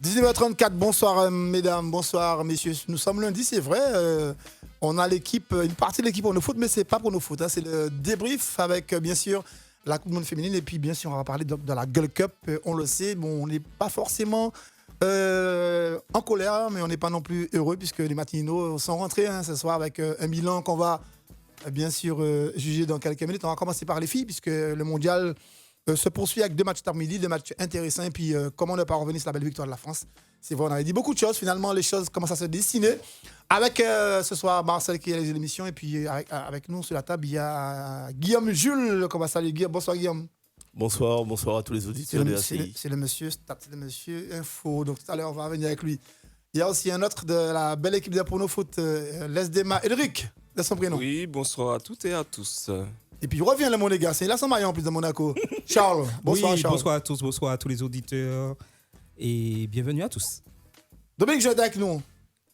19h34, bonsoir mesdames, bonsoir messieurs. Nous sommes lundi, c'est vrai. On a l'équipe, une partie de l'équipe pour nos foot, mais c'est pas pour nos foot. C'est le débrief avec bien sûr la Coupe du Monde féminine et puis bien sûr on va parler de la Gold Cup. On le sait, bon, on n'est pas forcément en colère, mais on n'est pas non plus heureux puisque les Matinos sont rentrés ce soir avec un bilan qu'on va bien sûr juger dans quelques minutes. On va commencer par les filles puisque le mondial se poursuit avec 2 matchs cet midi, 2 matchs intéressants. Et puis, comment ne pas revenir sur la belle victoire de la France? C'est vrai, on avait dit beaucoup de choses. Finalement, les choses commencent à se dessiner. Avec ce soir Marcel qui réalise l'émission. Et puis, avec nous sur la table, il y a Guillaume Jules. Comment ça, Guillaume? Bonsoir, Guillaume. Bonsoir à tous les auditeurs de la CI. C'est le monsieur Stat, c'est le monsieur Info. Donc, tout à l'heure, on va revenir avec lui. Il y a aussi un autre de la belle équipe de Prono Foot, l'SDMA, Édric, de son prénom. Oui, bonsoir à toutes et à tous. Et puis, il revient le Monégas. Il a son maillot en plus de Monaco. Charles, bonsoir, oui, Charles. Bonsoir à tous, bonsoir à tous les auditeurs. Et bienvenue à tous. Dominique Jodin avec nous,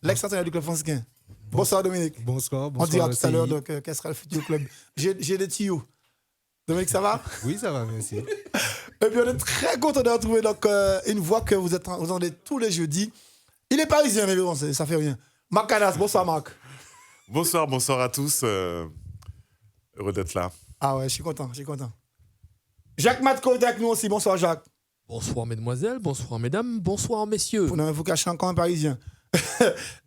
l'ex-entraîneur du club franciscain. Bonsoir, Dominique. Bonsoir. On dira tout à l'heure quel sera le futur club. J'ai des tuyaux. Dominique, ça va? Oui, ça va, merci. Et puis, on est très content de retrouver donc, une voix que vous entendez tous les jeudis. Il est parisien, mais bon, ça fait rien. Marc Canas, bonsoir, Marc. Bonsoir à tous. Heureux d'être là. Ah ouais, je suis content. Jacques Matko est avec nous aussi. Bonsoir, Jacques. Bonsoir mesdemoiselles, bonsoir mesdames, bonsoir messieurs. Vous ne vous cachez encore un parisien.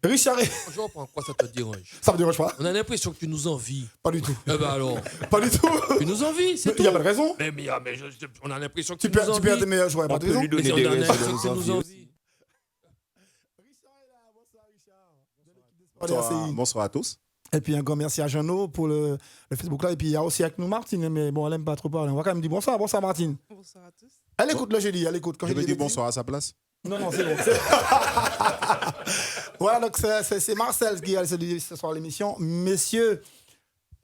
Richard. Bonjour, pourquoi ça te dérange? Ça me dérange pas. On a l'impression que tu nous envies. Pas du tout. Eh ben alors. Pas du tout. Tu nous envies, c'est tout. Il n'y a pas de raison. Mais on a l'impression que Tu tu nous perds envies. tes meilleurs joueurs. Pas de raison. Mais on a l'impression que tu nous envies. Bonsoir à tous. Et puis un grand merci à Jeannot pour le Facebook là. Et puis il y a aussi avec nous Martine, mais bon, elle n'aime pas trop parler. On va quand même dire bonsoir Martine. Bonsoir à tous. Elle écoute le jeudi, elle écoute. Quand Je peux dis dire des bonsoir à sa place. Non, c'est bon. Voilà, donc c'est Marcel qui a ce soir l'émission. Messieurs,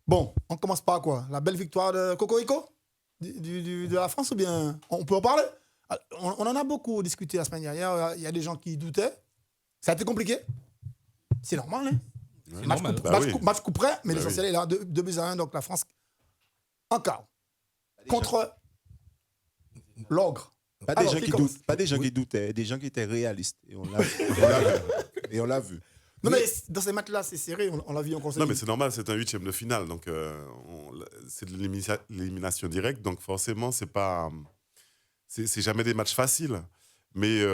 bon, on commence par quoi? La belle victoire de Cocorico de la France ou bien on peut en parler? On en a beaucoup discuté la semaine dernière. Il y a des gens qui doutaient. Ça a été compliqué. C'est normal, hein? Ouais, Match coup près, mais Bah l'essentiel est là, 2-1, donc la France en quart. Contre l'ogre. Pas des gens qui doutaient, des gens qui étaient réalistes. Et on l'a vu. Non, mais dans ces matchs-là, c'est serré, on l'a vu en conseil. Non, mais c'est normal, c'est un 8e de finale. Donc, c'est de l'élimination directe. Donc, forcément, c'est jamais des matchs faciles. Mais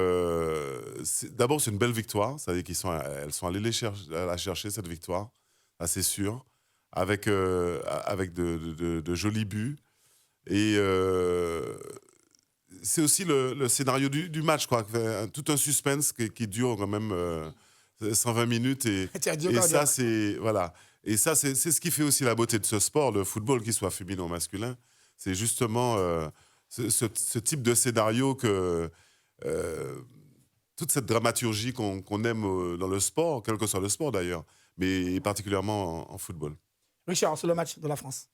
d'abord, c'est une belle victoire. C'est-à-dire qu'elles sont allées la chercher, cette victoire. Là, c'est sûr. Avec de jolis buts. Et c'est aussi le scénario du match, quoi. Tout un suspense qui dure quand même 120 minutes. Et ça, c'est... Voilà. Et ça, c'est ce qui fait aussi la beauté de ce sport, le football, qu'il soit féminin ou masculin. C'est justement ce type de scénario toute cette dramaturgie qu'on aime dans le sport, quel que soit le sport d'ailleurs, mais particulièrement en football. Richard, sur le match de la France.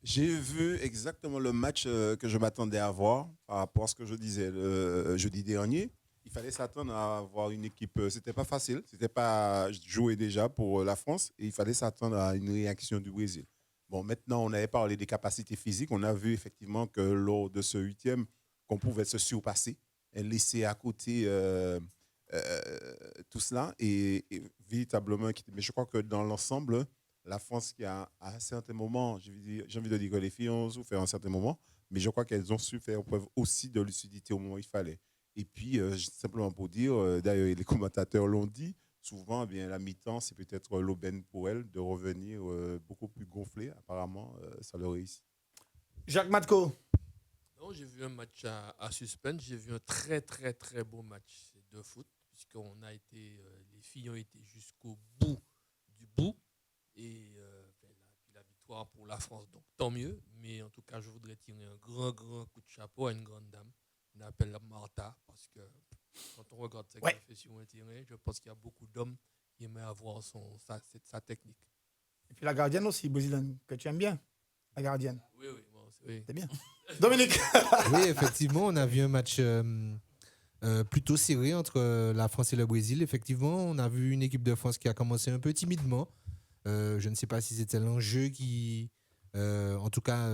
J'ai vu exactement le match que je m'attendais à voir par rapport à ce que je disais le jeudi dernier. Il fallait s'attendre à avoir une équipe. C'était pas facile, c'était pas joué déjà pour la France et il fallait s'attendre à une réaction du Brésil. Bon, maintenant, on avait parlé des capacités physiques. On a vu effectivement que lors de ce 8e, qu'on pouvait se surpasser et laisser à côté tout cela et véritablement. Mais je crois que dans l'ensemble, la France qui a à un certain moment, j'ai envie de dire que les filles ont souffert à un certain moment, mais je crois qu'elles ont su faire preuve aussi de lucidité au moment où il fallait. Et puis, simplement pour dire, d'ailleurs les commentateurs l'ont dit, souvent, eh bien, la mi-temps, c'est peut-être l'aubaine pour elles de revenir beaucoup plus gonflées. Apparemment, ça leur réussit. Jacques Matko. Non, j'ai vu un match à suspense. J'ai vu un très, très, très beau match de foot, puisqu'on a été, les filles ont été jusqu'au bout du bout. Et la victoire pour la France, donc tant mieux. Mais en tout cas, je voudrais tirer un grand, grand coup de chapeau à une grande dame. On appelle Martha, parce que quand on regarde sa confession intérieure, je pense qu'il y a beaucoup d'hommes qui aimeraient avoir sa technique. Et puis la gardienne aussi, brésilienne, que tu aimes bien, la gardienne. Oui. Oui. C'est bien. Dominique. Oui, effectivement, on a vu un match plutôt serré entre la France et le Brésil. Effectivement, on a vu une équipe de France qui a commencé un peu timidement. Je ne sais pas si c'était l'enjeu qui, en tout cas,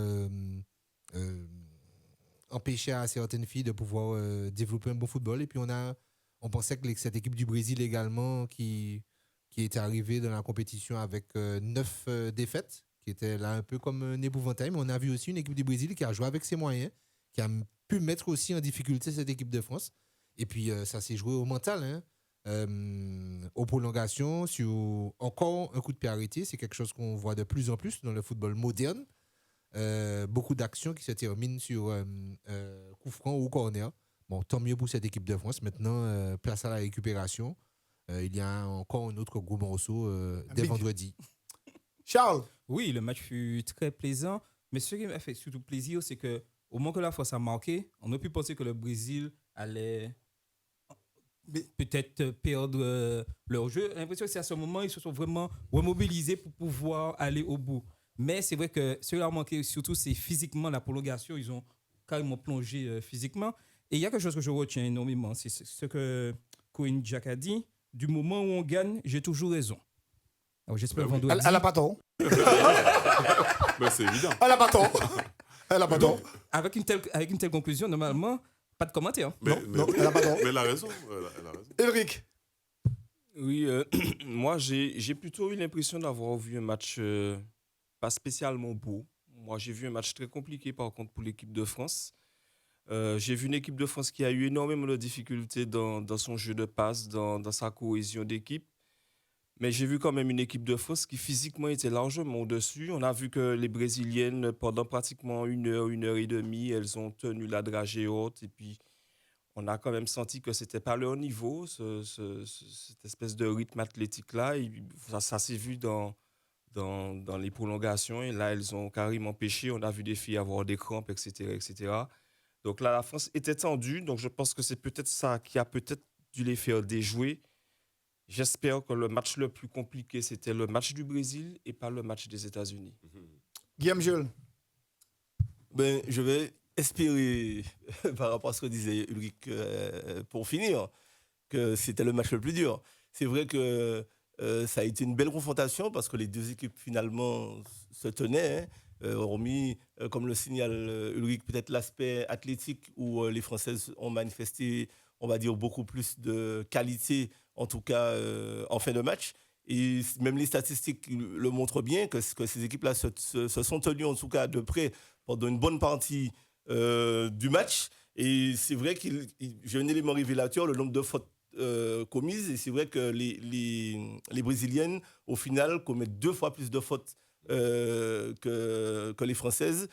empêché à certaines filles de pouvoir développer un bon football. Et puis on pensait que cette équipe du Brésil également, qui était arrivée dans la compétition avec 9 défaites, qui était là un peu comme un épouvantail. Mais on a vu aussi une équipe du Brésil qui a joué avec ses moyens, qui a pu mettre aussi en difficulté cette équipe de France. Et puis ça s'est joué au mental, hein. Aux prolongations, sur encore un coup de pied arrêté, c'est quelque chose qu'on voit de plus en plus dans le football moderne. Beaucoup d'actions qui se terminent sur coup franc ou corner. Bon, tant mieux pour cette équipe de France. Maintenant, place à la récupération. Il y a encore un autre gros morceau dès vendredi. Charles. Oui, le match fut très plaisant. Mais ce qui m'a fait surtout plaisir, c'est que au moment que la France a marqué, on a pu penser que le Brésil allait peut-être perdre leur jeu. J'ai l'impression que c'est à ce moment ils se sont vraiment remobilisés pour pouvoir aller au bout. Mais c'est vrai que ce qui leur a manqué surtout, c'est physiquement la prolongation. Ils ont carrément plongé physiquement. Et il y a quelque chose que je retiens énormément, c'est ce que Corinne Jack a dit. Du moment où on gagne, j'ai toujours raison. Alors, j'espère vendredi. Elle n'a pas tort. C'est évident. Elle n'a pas tort. Elle n'a pas tort. Avec une telle conclusion, normalement, pas de commentaire. Non, elle n'a pas tort. Mais elle a raison. Elle a raison. Ulrich. Oui, moi, j'ai plutôt eu l'impression d'avoir vu un match pas spécialement beau. Moi, j'ai vu un match très compliqué, par contre, pour l'équipe de France. J'ai vu une équipe de France qui a eu énormément de difficultés dans son jeu de passe, dans sa cohésion d'équipe. Mais j'ai vu quand même une équipe de France qui physiquement était largement au-dessus. On a vu que les Brésiliennes, pendant pratiquement une heure et demie, elles ont tenu la dragée haute. Et puis, on a quand même senti que ce n'était pas leur niveau, cette espèce de rythme athlétique-là. Et ça s'est vu dans les prolongations. Et là, elles ont carrément pêché. On a vu des filles avoir des crampes, etc., etc. Donc là, la France était tendue. Donc je pense que c'est peut-être ça qui a peut-être dû les faire déjouer. J'espère que le match le plus compliqué, c'était le match du Brésil et pas le match des États-Unis. Guillaume Jules. Je vais espérer, par rapport à ce que disait Ulrich, pour finir, que c'était le match le plus dur. C'est vrai que ça a été une belle confrontation parce que les deux équipes finalement se tenaient, hormis, comme le signale Ulrich, peut-être l'aspect athlétique où les Françaises ont manifesté, on va dire, beaucoup plus de qualité, en tout cas en fin de match. Et même les statistiques le montrent bien que ces équipes-là se sont tenues, en tout cas de près, pendant une bonne partie du match. Et c'est vrai j'ai un élément révélateur, le nombre de fautes commises. Et c'est vrai que les Brésiliennes, au final, commettent 2 fois plus de fautes que les Françaises.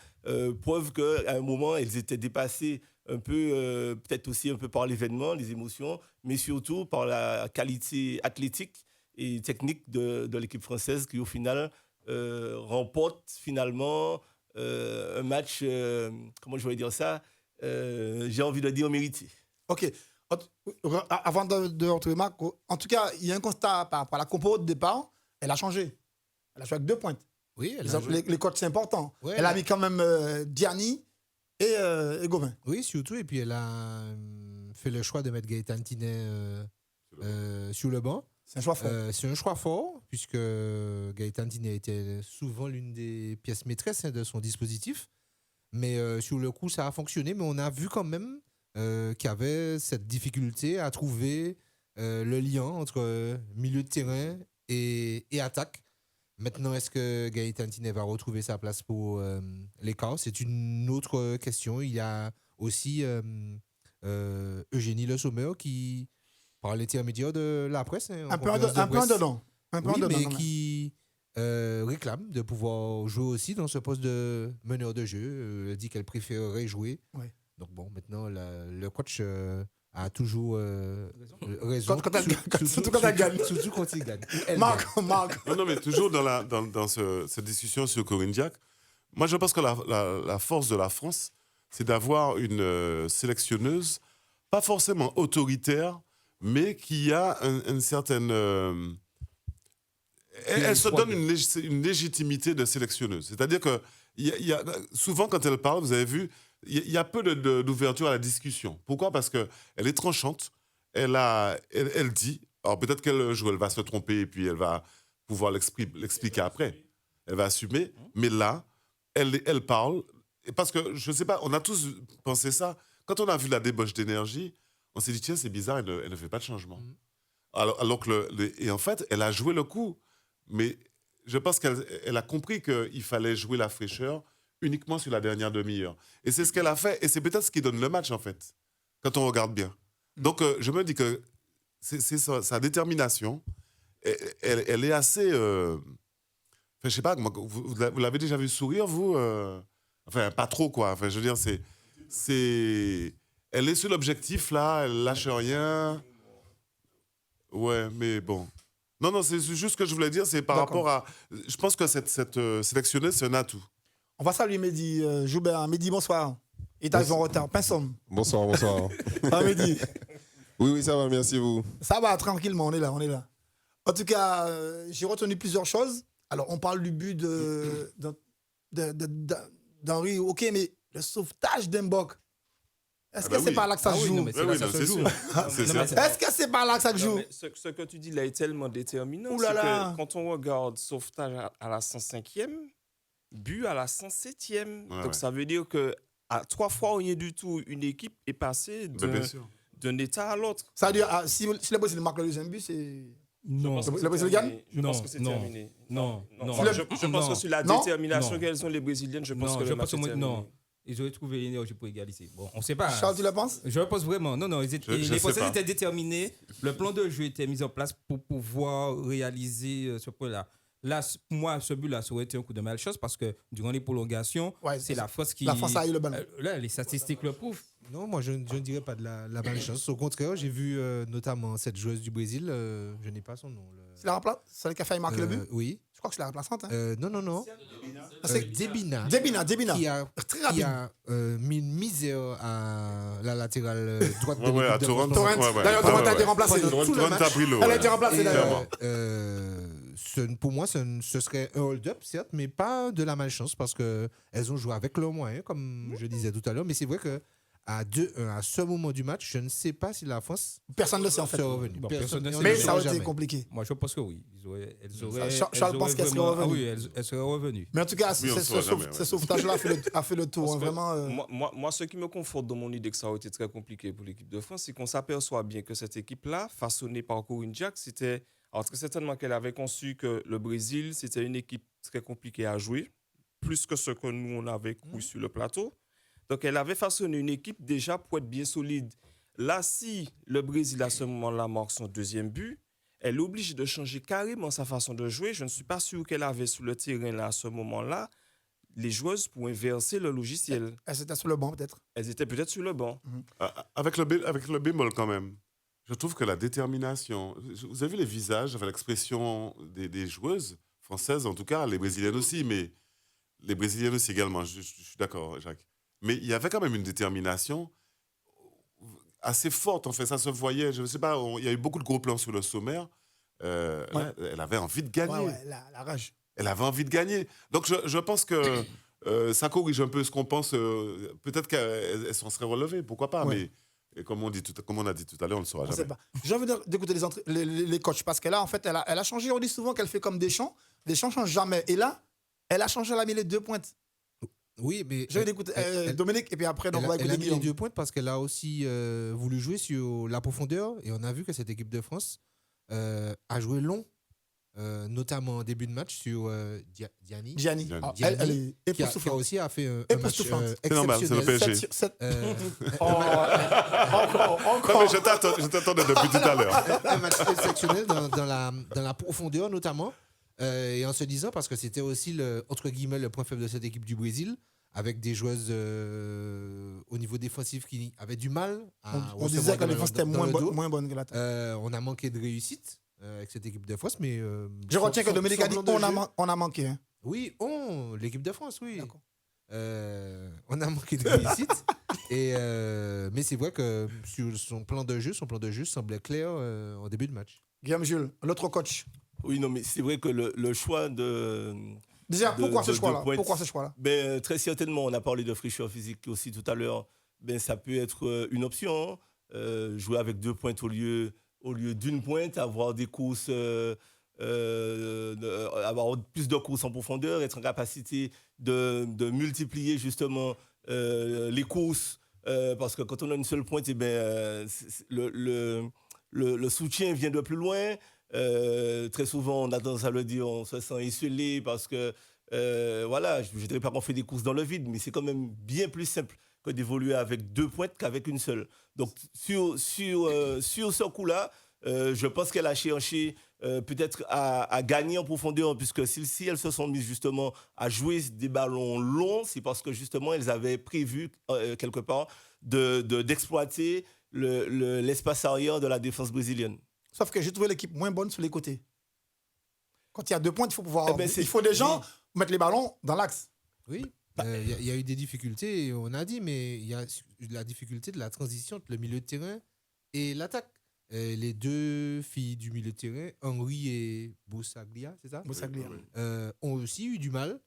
Preuve qu'à un moment, elles étaient dépassées un peu, peut-être aussi un peu par l'événement, les émotions, mais surtout par la qualité athlétique et technique de l'équipe française qui, au final, remporte finalement un match, comment je vais dire ça, j'ai envie de dire mérité. OK. Avant de rentrer, Marc, en tout cas, il y a un constat par rapport à la compo de départ. Elle a changé. Elle a joué avec 2 pointes. Oui, Les coachs, c'est important. Ouais, elle a mis quand même Diani et Gauvin. Oui, surtout. Et puis, elle a fait le choix de mettre Gaëtan Tinet sur le banc. C'est un choix fort. C'est un choix fort, puisque Gaëtan Tinet était souvent l'une des pièces maîtresses de son dispositif. Mais sur le coup, ça a fonctionné. Mais on a vu quand même qu'il y avait cette difficulté à trouver le lien entre milieu de terrain et attaque. Maintenant, est-ce que Gaëtan Tinet va retrouver sa place pour l'écart? C'est une autre question. Il y a aussi Eugénie Le Sommer qui, par l'intermédiaire de la presse, un peu dedans. Oui, mais qui réclame de pouvoir jouer aussi dans ce poste de meneur de jeu. Elle dit qu'elle préférerait jouer. Oui. Donc bon, maintenant, le coach a toujours raison. Surtout quand elle gagne. Surtout quand il gagne. Marc. Non, mais toujours dans cette discussion sur Corinne Diacre, moi je pense que la force de la France, c'est d'avoir une sélectionneuse, pas forcément autoritaire, mais qui a une certaine... elle se donne une légitimité de sélectionneuse. C'est-à-dire que souvent quand elle parle, vous avez vu, il y a peu d'ouverture à la discussion. Pourquoi ? Parce qu'elle est tranchante, elle dit, alors peut-être qu'elle va se tromper et puis elle va pouvoir l'expliquer après, elle va assumer, mais là, elle parle, parce que, je ne sais pas, on a tous pensé ça. Quand on a vu la débauche d'énergie, on s'est dit, tiens, c'est bizarre, elle ne fait pas de changement. Alors que et en fait, elle a joué le coup. Mais je pense qu'elle a compris qu'il fallait jouer la fraîcheur uniquement sur la dernière demi-heure. Et c'est ce qu'elle a fait. Et c'est peut-être ce qui donne le match, en fait, quand on regarde bien. Donc, je me dis que c'est sa détermination. Elle est assez... Enfin, je sais pas, vous l'avez déjà vu sourire, vous Enfin, pas trop, quoi. Enfin, je veux dire, elle est sur l'objectif, là, elle lâche rien. Ouais, mais bon. Non, c'est juste ce que je voulais dire, c'est par D'accord. rapport à... Je pense que cette sélectionneuse, c'est un atout. On va saluer Mehdi Joubert. Mehdi, bonsoir. Il est arrivé en retard. Pinsomme. Bonsoir. Ah, Mehdi. Oui, ça va, merci vous. Ça va, tranquillement, on est là. En tout cas, j'ai retenu plusieurs choses. Alors, on parle du but d'Henri, ok, mais le sauvetage d'Mbok, est-ce que c'est par là que ça se joue? non, mais c'est là que ça se joue. Est-ce que c'est par là que ça se Non, joue? mais ce que tu dis là est tellement déterminant. Ouh là c'est là. que quand on regarde sauvetage à la 105e, but à la 107e. Ouais, Donc ça veut dire que à 3 fois rien du tout, une équipe est passée Bien sûr. d'un état à l'autre. Ça veut dire, si le Brésil marque le deuxième but, c'est... Non, Le Brésil gagne? Je pense que c'est Non, terminé. non. Enfin, je pense Non. que sur la Non. détermination Non. qu'elles ont les Brésiliennes, je pense Non, que je le pense match au est moins, terminé. non. Ils auraient trouvé l'énergie pour égaliser. Bon, on ne sait pas. Charles, tu le penses? Je pense vraiment. Non, Je les sais Français pas. étaient déterminés. Le plan de jeu était mis en place pour pouvoir réaliser ce point-là. Là, pour moi, ce but-là, ça aurait été un coup de malchance parce que durant les prolongations, Ouais, c'est la France qui. La France a eu le ballon. Là, les statistiques le prouvent. Non, moi, je ne dirais pas de la malchance. Au contraire, j'ai vu notamment cette joueuse du Brésil, je n'ai pas son nom. C'est la remplaçante? C'est elle qui a failli marquer le but? Oui. Je crois que c'est la remplaçante. Hein? Non. C'est Debina. Debina. Qui a, Très qui rapide. a mis une misère à la latérale droite de Ouais, l'équipe à de Toronto. France. Torrent. D'ailleurs, Torrent a été remplacé. Pendant tout le Toronto match. a pris l'eau. Elle a été remplacée Et, d'ailleurs. pour moi, ce serait un hold-up, certes, mais pas de la malchance parce qu'elles ont joué avec leurs moyens, comme je disais tout à l'heure. Mais c'est vrai que à ce moment du match, je ne sais pas si la France Personne ne le sait en fait. serait revenue. Bon, personne ne sait. Mais ne ça aurait jamais. été compliqué. Moi, je pense que oui. Charles pense qu'elles seraient revenues. Ah oui, elles seraient revenues. Mais en tout cas, Oui, on saura jamais, ouais. ce sauvetage-là a fait le tour. Parce Hein, que vraiment. Moi, ce qui me conforte dans mon idée que ça aurait été très compliqué pour l'équipe de France, c'est qu'on s'aperçoit bien que cette équipe-là, façonnée par Corinne Diacre, c'était... Alors, très certainement qu'elle avait conçu que le Brésil, c'était une équipe très compliquée à jouer, plus que ce que nous, on avait cru sur le plateau. Donc, elle avait façonné une équipe déjà pour être bien solide. Là, si le Brésil, à ce moment-là, marque son deuxième but, elle est obligée de changer carrément sa façon de jouer. Je ne suis pas sûr qu'elle avait sur le terrain, là, à ce moment-là, les joueuses pour inverser le logiciel. Elles étaient sur le banc peut-être. Elles étaient peut-être sur le banc. Avec le bémol quand même, je trouve que la détermination... Vous avez vu les visages, enfin, l'expression des joueuses françaises, en tout cas, les brésiliennes aussi, mais les brésiliennes aussi également, je suis d'accord, Jacques. Mais il y avait quand même une détermination assez forte, en fait, ça se voyait, je ne sais pas, il y a eu beaucoup de gros plans sur le sommaire. Là, elle avait envie de gagner. Ouais, la rage. Elle avait envie de gagner. Donc, je pense que ça corrige un peu ce qu'on pense. Peut-être qu'elle s'en serait relevée, pourquoi pas. Ouais. Mais comme on a dit tout à l'heure, on ne le saura On sait jamais. pas. J'ai envie d'écouter les coachs parce que là, en fait, elle a changé. On dit souvent qu'elle fait comme Deschamps. Deschamps ne change jamais. Et là, elle a changé, elle a mis les 2 pointes. Oui, mais J'ai envie d'écouter Dominique et puis après, donc, on va elle écouter a mis les Guillaume. 2 points parce qu'elle a aussi voulu jouer sur la profondeur et on a vu que cette équipe de France a joué long, notamment en début de match sur Diani, Gianni. Gianni. Ah, elle est qui a époustouflante. aussi fait un match Époustouflante. C'est normal, c'est le exceptionnel. PSG. Encore. Non, mais je t'attendais depuis tout à l'heure. Un match exceptionnel dans la profondeur notamment. Et en se disant, parce que c'était aussi, entre guillemets, le point faible de cette équipe du Brésil, avec des joueuses au niveau défensif qui avaient du mal à On recevoir disait que des la ballons défense était dans le dos. moins bonne que l'attaque. On a manqué de réussite avec cette équipe de France, mais... Je retiens que Dominique a dit semblant de jeu. on a manqué. Hein. Oui, l'équipe de France, oui. D'accord. On a manqué de réussite. Mais c'est vrai que sur son plan de jeu semblait clair en début de match. Guillaume Jules, l'autre coach. Oui, non, mais c'est vrai que le choix de... Déjà, pourquoi ce choix-là pointe. Pourquoi ce choix-là Ben, très certainement, on a parlé de fraîcheur physique aussi tout à l'heure. Ben, ça peut être une option. Jouer avec 2 pointes au lieu d'une pointe, avoir des courses avoir plus de courses en profondeur, être en capacité de multiplier justement les courses. Parce que quand on a une seule pointe, le soutien vient de plus loin. Très souvent, on a tendance à le dire, on se sent isolé parce que, voilà, je ne dirais pas qu'on fait des courses dans le vide, mais c'est quand même bien plus simple que d'évoluer avec 2 pointes qu'avec une seule. Donc, sur ce coup-là, je pense qu'elle a cherché peut-être à gagner en profondeur, puisque si elles se sont mises justement à jouer des ballons longs, c'est parce que justement elles avaient prévu quelque part d'exploiter l'espace arrière de la défense brésilienne. Sauf que j'ai trouvé l'équipe moins bonne sur les côtés. Quand il y a 2 pointes, il faut pouvoir. Eh ben, il faut des gens mettre les ballons dans l'axe. Oui, il y a eu des difficultés, on a dit, mais il y a la difficulté de la transition entre le milieu de terrain et l'attaque. Les 2 filles du milieu de terrain, Henry et Boussaglia, c'est ça? Boussaglia. Ont aussi eu du mal,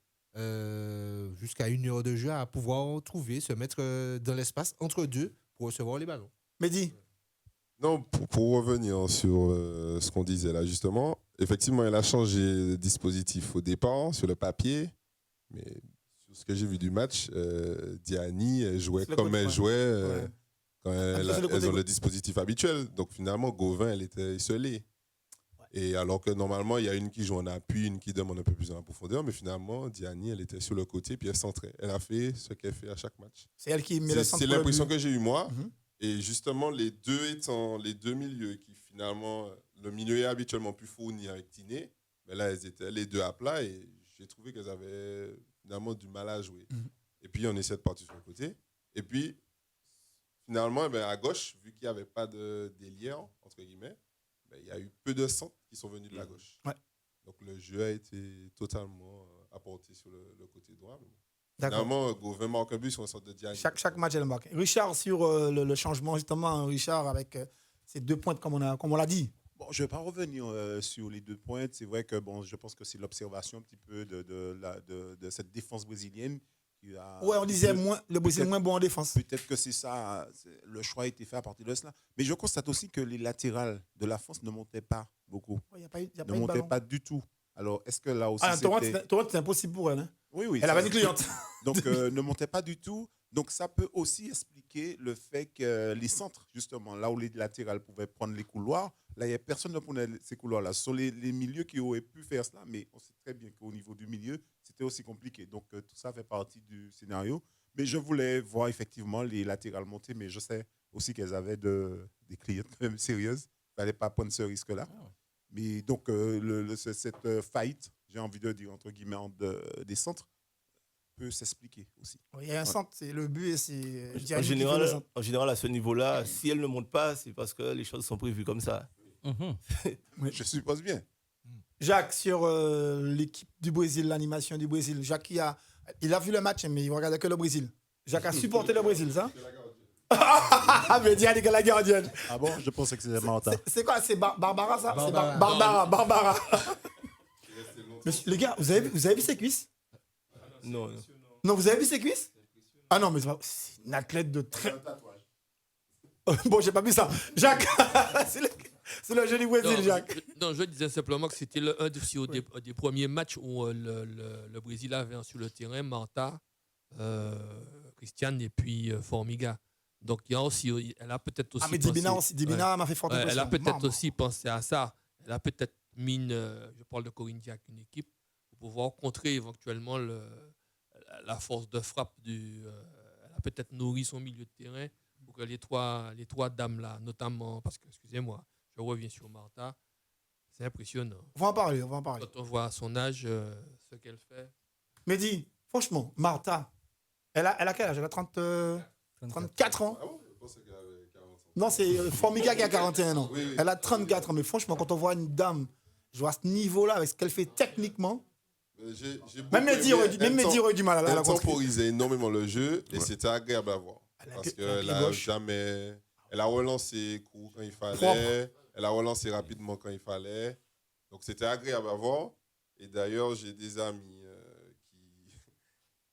jusqu'à 1 heure de jeu, à pouvoir se mettre dans l'espace entre deux pour recevoir les ballons. Mehdi. Non, pour revenir sur ce qu'on disait là, justement, effectivement, elle a changé de dispositif au départ, sur le papier, mais sur ce que j'ai vu du match, Diani, elle jouait comme elle jouait quand elles ont le dispositif habituel. Donc finalement, Gauvin, elle était isolée. Et alors que normalement, il y a une qui joue en appui, une qui demande un peu plus en profondeur, mais finalement, Diani, elle était sur le côté, puis elle centrait. Elle a fait ce qu'elle fait à chaque match. C'est elle qui met le centre. C'est l'impression que j'ai eue moi. Et justement, les deux milieux qui finalement, le milieu est habituellement plus fourni avec Tiné, mais là, elles étaient les 2 à plat et j'ai trouvé qu'elles avaient finalement du mal à jouer. Et puis, on essaie de partir sur le côté. Et puis, finalement, à gauche, vu qu'il n'y avait pas d'ailier, entre guillemets, il y a eu peu de centres qui sont venus de la gauche. Ouais. Donc, le jeu a été totalement apporté sur le côté droit. D'accord. Finalement, Gauvin marque un but sur une sorte de diagonale. Chaque match, elle marque. Richard, sur le changement, justement, Richard, avec ces 2 pointes, comme on l'a dit. Bon, je ne vais pas revenir sur les 2 pointes. C'est vrai que je pense que c'est l'observation un petit peu de cette défense brésilienne. Ouais, on disait le Brésil moins bon en défense. Peut-être que c'est ça, le choix a été fait à partir de cela. Mais je constate aussi que les latérales de la France ne montaient pas beaucoup. Ne montaient pas du tout. Alors, est-ce que là aussi Toronto, c'est impossible pour elle. Hein? Oui. Elle avait une cliente. Donc, ne montait pas du tout. Donc, ça peut aussi expliquer le fait que les centres, justement, là où les latérales pouvaient prendre les couloirs, là, il n'y a personne qui prenait ces couloirs-là. Ce sont les milieux qui auraient pu faire cela, mais on sait très bien qu'au niveau du milieu, c'était aussi compliqué. Donc, tout ça fait partie du scénario. Mais je voulais voir effectivement les latérales monter, mais je sais aussi qu'elles avaient des clientes quand même sérieuses. Il ne fallait pas prendre ce risque-là. Mais donc, cette faillite, j'ai envie de dire, entre guillemets, des centres, peut s'expliquer aussi. Il y a un centre, c'est le but et c'est... En général, à ce niveau-là, si elle ne monte pas, c'est parce que les choses sont prévues comme ça. Oui. Je suppose bien. Jacques, sur l'équipe du Brésil, l'animation du Brésil, Jacques, il a vu le match, mais il ne regardait que le Brésil. Jacques a supporté le Brésil, ça? Ah, mais Diane est la gardienne. Ah bon? Je pensais que c'était Martha. C'est quoi? C'est Barbara, ça? Barbara. Mais les gars, vous avez vu ses cuisses? Non. Non, vous avez vu ses cuisses? Ah non, mais c'est une athlète de très... Bon, j'ai pas vu ça. Jacques, c'est le jeu du Brésil, Jacques. Je disais simplement que c'était un des premiers matchs où le Brésil avait sur le terrain Martha, Christiane et puis Formiga. Donc, il y a aussi, elle a peut-être aussi. Ah, mais Dibina m'a fait forte impression. Elle a peut-être aussi pensé à ça. Elle a peut-être mis, je parle de Corinne Diac, une équipe, pour pouvoir contrer éventuellement la force de frappe elle a peut-être nourri son milieu de terrain pour que les trois dames-là, notamment, parce que, excusez-moi, je reviens sur Martha, c'est impressionnant. On va en parler. Quand on voit à son âge, ce qu'elle fait. Mehdi, franchement, Martha, elle a quel âge? Elle a 34 ans. Ah bon? Je pensais qu'elle avait 40 ans. Non, c'est Formiga qui a 41 ans. Oui. Elle a 34 ans. Mais franchement, quand on voit une dame jouer à ce niveau-là, avec ce qu'elle fait techniquement... Même Mehdi aurait du mal à la Elle temporisait énormément le jeu et c'était agréable à voir. Parce qu'elle a relancé court quand il fallait, elle a relancé rapidement quand il fallait. Donc c'était agréable à voir. Et d'ailleurs, j'ai des amis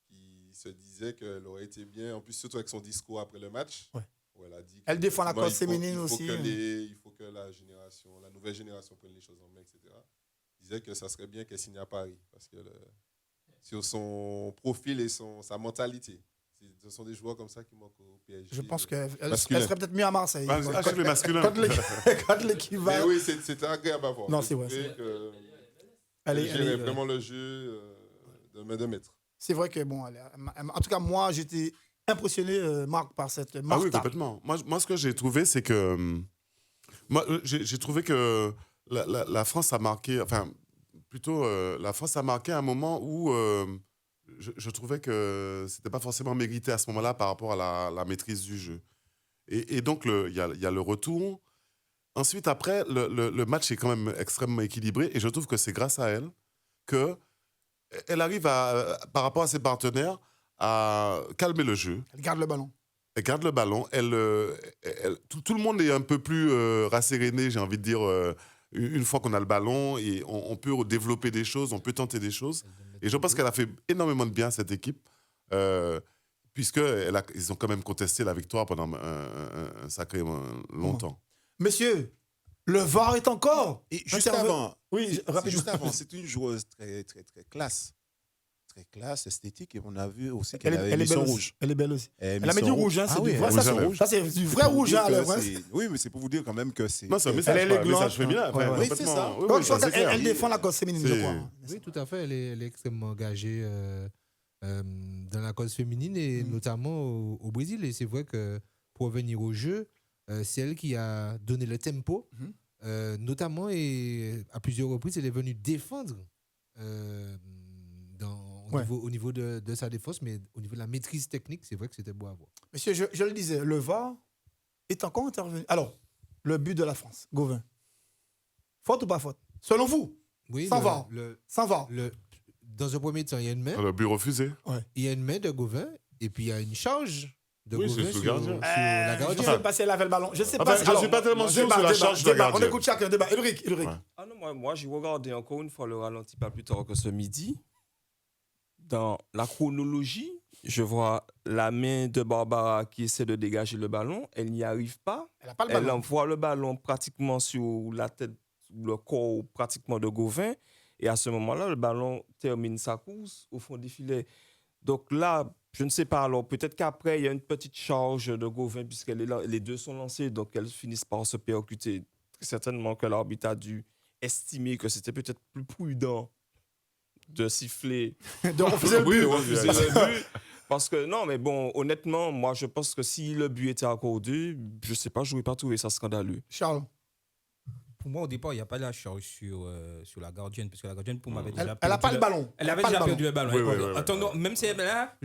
qui se disaient qu'elle aurait été bien, en plus surtout avec son discours après le match. Ouais. Où elle a dit elle défend la cause féminine aussi. Il faut que la nouvelle génération prenne les choses en main, etc. disait que ça serait bien qu'elle signe à Paris. Parce que sur son profil et sa mentalité, ce sont des joueurs comme ça qui manquent au PSG. Je pense qu'elle masculin. serait peut-être mieux à Marseille. Je le masculin. Quand l'équipe va. Mais oui, c'était agréable à voir. Non, c'est vrai. Elle gérait vraiment le jeu de main de maître. C'est vrai que, bon, en tout cas, moi, j'étais impressionné, Marc, par cette Ah Martha. oui, complètement. Moi, ce que j'ai trouvé, c'est que. J'ai trouvé que la France a marqué. Enfin, plutôt, la France a marqué un moment où je trouvais que c'était pas forcément mérité à ce moment-là par rapport à la maîtrise du jeu. Et donc, il y a le retour. Ensuite, après, le match est quand même extrêmement équilibré. Et je trouve que c'est grâce à elle qu'elle arrive, par rapport à ses partenaires, à calmer le jeu. Elle garde le ballon. Elle garde le ballon. Tout le monde est un peu plus rasséréné, j'ai envie de dire, une fois qu'on a le ballon. Et on peut développer des choses, on peut tenter des choses. Et je pense qu'elle a fait énormément de bien à cette équipe. Puisqu'ils ont quand même contesté la victoire pendant un sacré longtemps. Messieurs, le VAR est encore. Et juste avant, rapidement. c'est une joueuse très, très, très classe. Très classe, esthétique. Et on a vu aussi Elle qu'elle avait mis est belle son aussi. rouge. Elle est belle aussi. Elle a mis du rouge, hein, c'est du vrai, rouge à lèvres. ça c'est du vrai rouge à lèvres. Oui, mais c'est pour vous dire quand même que c'est. Non, c'est un Elle message, est un élégante. message féminin. Ouais, ouais. Oui, c'est ça. Oui, Je pense c'est clair. qu'elle défend la cause féminine, je crois. Oui, tout à fait. Elle est extrêmement engagée dans la cause féminine et notamment au Brésil. Et c'est vrai que pour revenir au jeu, c'est elle qui a donné le tempo. Notamment, et à plusieurs reprises, elle est venue défendre au niveau de sa défense, mais au niveau de la maîtrise technique, c'est vrai que c'était beau à voir. Monsieur, je le disais, le VAR est encore intervenu. Alors, le but de la France, Gauvin. Faute ou pas faute? Selon vous? Oui, sans VAR. Sans VAR. Dans un premier temps, il y a une main. Le but refusé. Il y a une main de Gauvin, et puis il y a une charge de Oui, Gauvin c'est sur le gardien. la Je ne gardienne. sais pas si elle avait le ballon. Je ne sais Enfin, pas. je ne suis pas tellement sûr sur la charge de la On gardienne. écoute chacun. Débat. Ulrich. Ouais. Ah non, moi j'ai regardé encore une fois le ralenti pas plus tard que ce midi. Dans la chronologie, je vois la main de Barbara qui essaie de dégager le ballon. Elle n'y arrive pas. Elle n'a pas le Elle ballon. envoie le ballon pratiquement sur la tête, le corps pratiquement de Gauvin. Et à ce moment-là, le ballon termine sa course au fond des filets. Donc là, je ne sais pas. Alors peut-être qu'après, il y a une petite charge de Gauvin puisque les deux sont lancés. Donc elles finissent par se percuter. Très certainement que l'arbitre a dû estimer que c'était peut-être plus prudent de siffler. De refuser le but. Oui, de refuser le but. Parce que, non, mais bon, honnêtement, moi, je pense que si le but était accordé, je ne sais pas, je n'aurais pas trouvé ça scandaleux. Charles. Pour moi, au départ, il n'y a pas de la charge sur la gardienne, parce que la gardienne, pour moi, avait déjà Elle n'a pas le ballon. Elle avait déjà perdu le ballon. Oui. Attends, même si elle est là,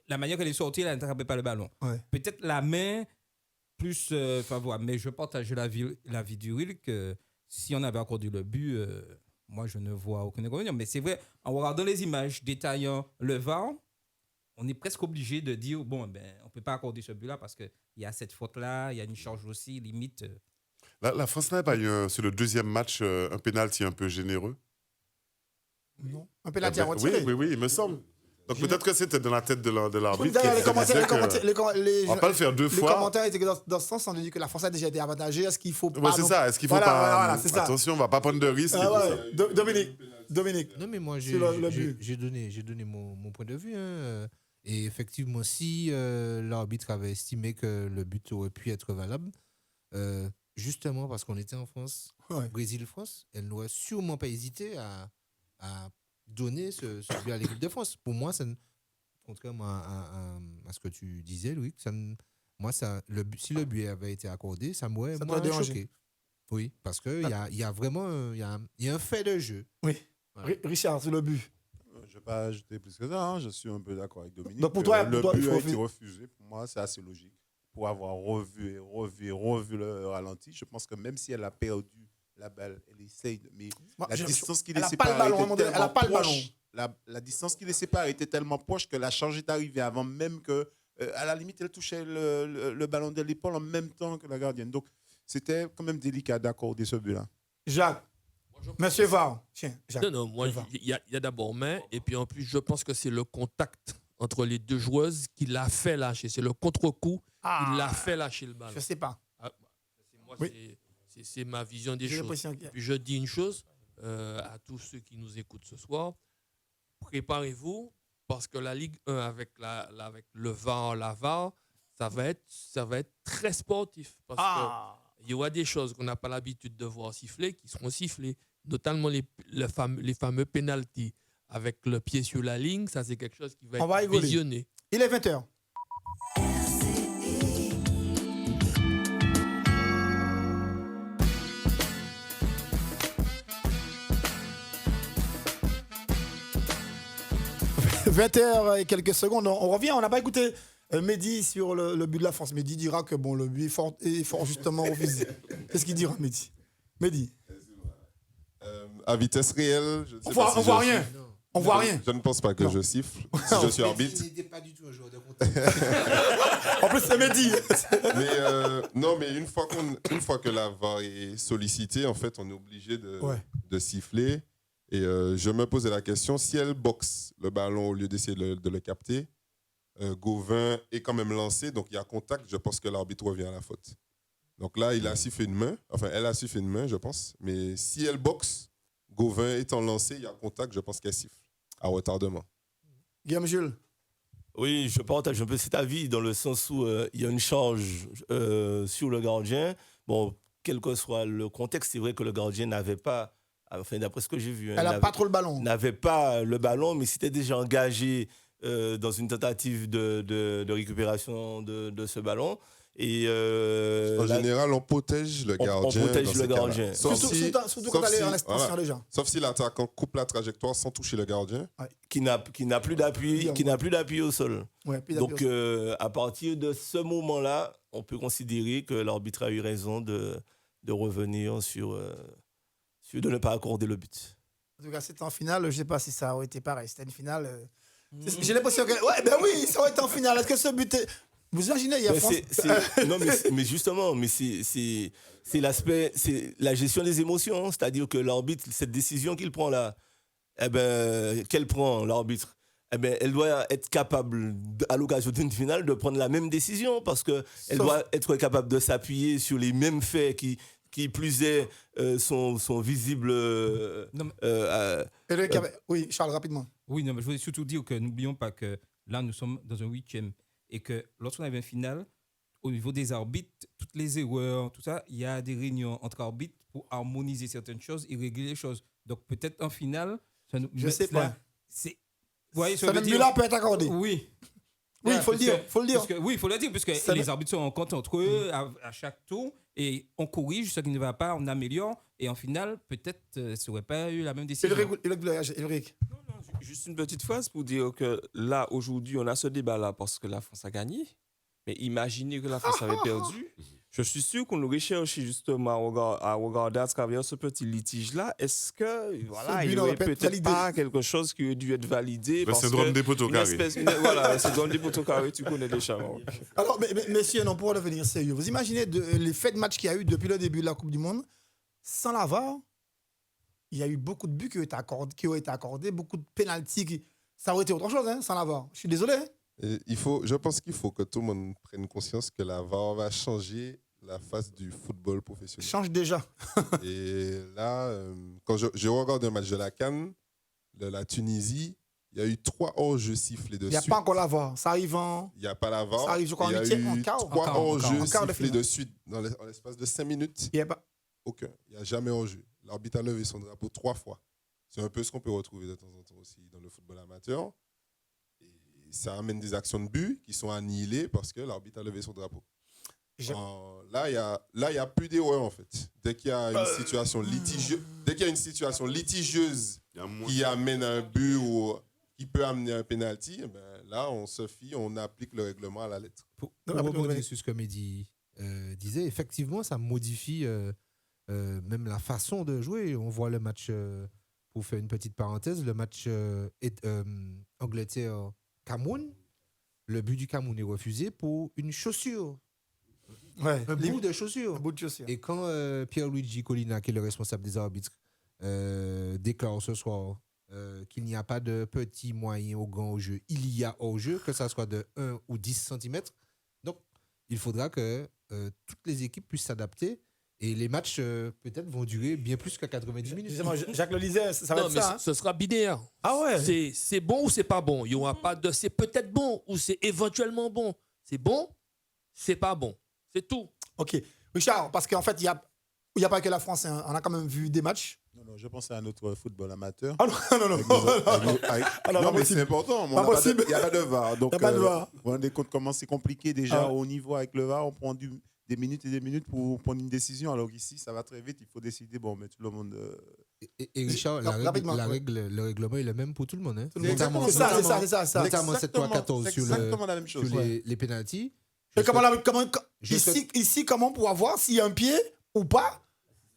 la manière qu'elle est sortie, elle n'attrapait pas le ballon. Ouais. Peut-être la main plus favorable. Mais je partage l'avis du Will que si on avait accordé le but, moi, je ne vois aucun inconvénient. Mais c'est vrai, en regardant les images détaillant le VAR, on est presque obligé de dire, bon, on ne peut pas accorder ce but-là parce qu'il y a cette faute-là, il y a une charge aussi, limite. La France n'a pas eu, sur le deuxième match, un pénalty un peu généreux. Non. Un pénalty à retirer. Oui, il me semble. Donc peut-être que c'était dans la tête de l'arbitre. D'ailleurs, les On commentaires, va pas le faire deux les fois. commentaires étaient que dans ce sens, on a dit que la France a déjà été avantagée. Est-ce qu'il faut pas. Ouais, c'est ça. Est-ce qu'il faut Voilà, pas. voilà, c'est ça. Attention, on ne va pas prendre de risques. Ah ouais. Dominique. Non, mais moi, Sur le but. j'ai donné mon point de vue. Hein. Et effectivement, si l'arbitre avait estimé que le but aurait pu être valable, justement parce qu'on était en France, Brésil-France, elle n'aurait sûrement pas hésité à donner ce but à l'équipe de France. Pour moi, contrairement à ce que tu disais, Louis, si le but avait été accordé, ça m'aurait choqué. Oui, parce qu'il y a vraiment il y a un fait de jeu. Oui. Ouais. Richard, sur le but. Je ne vais pas ajouter plus que ça. Hein. Je suis un peu d'accord avec Dominique. Donc pour toi, le il but faut a été refusé. Pour moi, c'est assez logique. Pour avoir revu le ralenti, je pense que même si elle a perdu la balle, elle essaye. Mais la distance qui les sépare était tellement proche. La distance qui les sépare était tellement proche que la charge est arrivée avant même que, à la limite, elle touchait le ballon de l'épaule en même temps que la gardienne. Donc, c'était quand même délicat d'accorder ce but-là. Jacques. Monsieur Var. Tiens, Jacques. Non, moi, il y a d'abord main, et puis en plus, je pense que c'est le contact entre les deux joueuses qui l'a fait lâcher. C'est le contre-coup qui l'a fait lâcher le ballon. Je ne sais pas. C'est ma vision des choses. Que... Puis je dis une chose, à tous ceux qui nous écoutent ce soir, préparez-vous parce que la Ligue 1 avec, avec le VAR, la VAR, ça va être très sportif. Parce qu'il y aura des choses qu'on n'a pas l'habitude de voir siffler qui seront sifflées, notamment les fameux pénaltys avec le pied sur la ligne. Ça, c'est quelque chose qui va être visionné. Il est 20h. « 20h et quelques secondes. On revient, on n'a pas écouté Mehdi sur le but de la France. Mehdi dira que bon, le but est fort justement au visé. Qu'est-ce qu'il dira, Mehdi? Mehdi. À vitesse réelle, je ne sais On pas si voit je rien. siffle. On voit rien. Je ne pense pas que je siffle si je suis arbitre. Il n'était pas du tout un joueur de contact. En plus, c'est Mehdi. Mais une fois que la VAR est sollicitée, en fait, on est obligé de siffler. Et je me posais la question, si elle boxe le ballon au lieu d'essayer de le capter, Gauvin est quand même lancé, donc il y a contact, je pense que l'arbitre revient à la faute. Donc là, il a sifflé une main, enfin elle a sifflé une main, je pense. Mais si elle boxe, Gauvin étant lancé, il y a contact, je pense qu'elle siffle à retardement. Guillaume Jules. Oui, je partage un peu cet avis dans le sens où il y a une charge sur le gardien. Bon, quel que soit le contexte, c'est vrai que le gardien n'avait pas, enfin d'après ce que j'ai vu, Elle n'a pas trop le ballon. N'avait pas le ballon, mais s'était déjà engagé dans une tentative de récupération de ce ballon. Et en général, on protège le gardien. On protège le gardien. Surtout quand elle est en extension déjà. Sauf si l'attaquant coupe la trajectoire sans toucher le gardien. Ouais. Qui n'a plus d'appui au sol. Ouais, donc, à partir de ce moment-là, on peut considérer que l'arbitre a eu raison de revenir sur de ne pas accorder le but. En tout cas, c'était en finale. Je ne sais pas si ça aurait été pareil. C'était une finale. J'ai l'impression que. Ouais, ben oui, ça aurait été en finale. Est-ce que ce but est. Vous imaginez, il y a France. Non, mais justement, c'est l'aspect, c'est la gestion des émotions. C'est-à-dire que l'arbitre, cette décision qu'il prend là, qu'elle prend, l'arbitre, elle doit être capable, à l'occasion d'une finale, de prendre la même décision parce qu'elle doit être capable de s'appuyer sur les mêmes faits qui plus est, sont visibles. Oui, Charles, rapidement. Oui, non, mais je voulais surtout dire que n'oublions pas que là, nous sommes dans un 8e. Et que lorsqu'on avait une finale, au niveau des arbitres, toutes les erreurs, tout ça, il y a des réunions entre arbitres pour harmoniser certaines choses et régler les choses. Donc peut-être en finale, ça nous. Je ne sais pas. Vous voyez, ce but-là peut être accordé. Oui. Oui, il faut le dire. Oui, il faut le dire, puisque les arbitres sont en compte entre eux à chaque tour et on corrige ce qui ne va pas, on améliore. Et en finale, peut-être, ça n'aurait pas eu la même décision. Ulrich. Juste une petite phrase pour dire que là, aujourd'hui, on a ce débat-là parce que la France a gagné. Mais imaginez que la France avait perdu. Je suis sûr qu'on aurait cherché justement à regarder à travers ce petit litige-là. Est-ce que, voilà, il n'y aurait peut-être pas quelque chose qui aurait dû être validé? Le syndrome des poteaux carrés. Voilà, le syndrome des poteaux carrés, tu connais déjà. Alors, messieurs, non, pour revenir sérieux, vous imaginez les faits de match qu'il y a eu depuis le début de la Coupe du Monde, sans la VAR, il y a eu beaucoup de buts qui ont été accordés, beaucoup de pénaltys. Ça aurait été autre chose, sans la VAR. Je suis désolé. Je pense qu'il faut que tout le monde prenne conscience que la VAR va changer la face du football professionnel. Change déjà. Et là, quand je regarde un match de la CAN, de la Tunisie, il y a eu 3 hors-jeux sifflés de suite. Il n'y a pas encore la VAR. Ça arrive en. Il n'y a pas la VAR. Ça arrive, je crois, il y a eu 3 hors-jeux sifflés de suite dans l'espace de 5 minutes. Il n'y a pas. Aucun. Il n'y a jamais hors-jeu. L'arbitre a levé son drapeau 3 fois. C'est un peu ce qu'on peut retrouver de temps en temps aussi dans le football amateur. Et ça amène des actions de but qui sont annihilées parce que l'arbitre a levé son drapeau. Là, il y a plus d'erreurs en fait. Dès qu'il y a une situation litigieuse, qui amène un but ou qui peut amener un penalty, là, on se fie, on applique le règlement à la lettre. Pour rebondir sur ce que Mehdi disait, effectivement, ça modifie même la façon de jouer. On voit le match, pour faire une petite parenthèse, le match Angleterre-Cameroun. Le but du Cameroun est refusé pour une chaussure. Ouais, un bout de chaussure. Un bout de chaussure. Et quand Pierluigi Collina, qui est le responsable des arbitres, déclare ce soir qu'il n'y a pas de petit, moyen ou grand au jeu, il y a au jeu, que ça soit de 1 ou 10 cm. Donc, il faudra que toutes les équipes puissent s'adapter Et les matchs, peut-être, vont durer bien plus que 90 minutes. Justement, Jacques le disait, ça va Non, être mais ça. Hein. ce sera binaire. Ah ouais. C'est bon ou c'est pas bon. Il n'y aura pas de c'est peut-être bon ou c'est éventuellement bon. C'est bon, c'est pas bon. C'est tout. Ok. Richard, parce qu'en fait, il y a pas que la France. Hein. On a quand même vu des matchs. Non, je pense à notre football amateur. Ah non, non, non. Non, mais c'est important. Pas possible. Il n'y a pas de VAR. Donc, Il n'y a pas de VAR. vous vous rendez compte comment c'est compliqué déjà Ah. au niveau avec le VAR. On prend des minutes et des minutes pour prendre une décision. Alors qu'ici, ça va très vite. Il faut décider. Bon, mais tout le monde. Et Richard, Rapidement, le règlement est le même pour tout le monde. Hein. Tout le monde. C'est ça. Notamment 7-3-14 sur exactement la même chose. les pénaltys. Et ici, comment pouvoir voir s'il y a un pied ou pas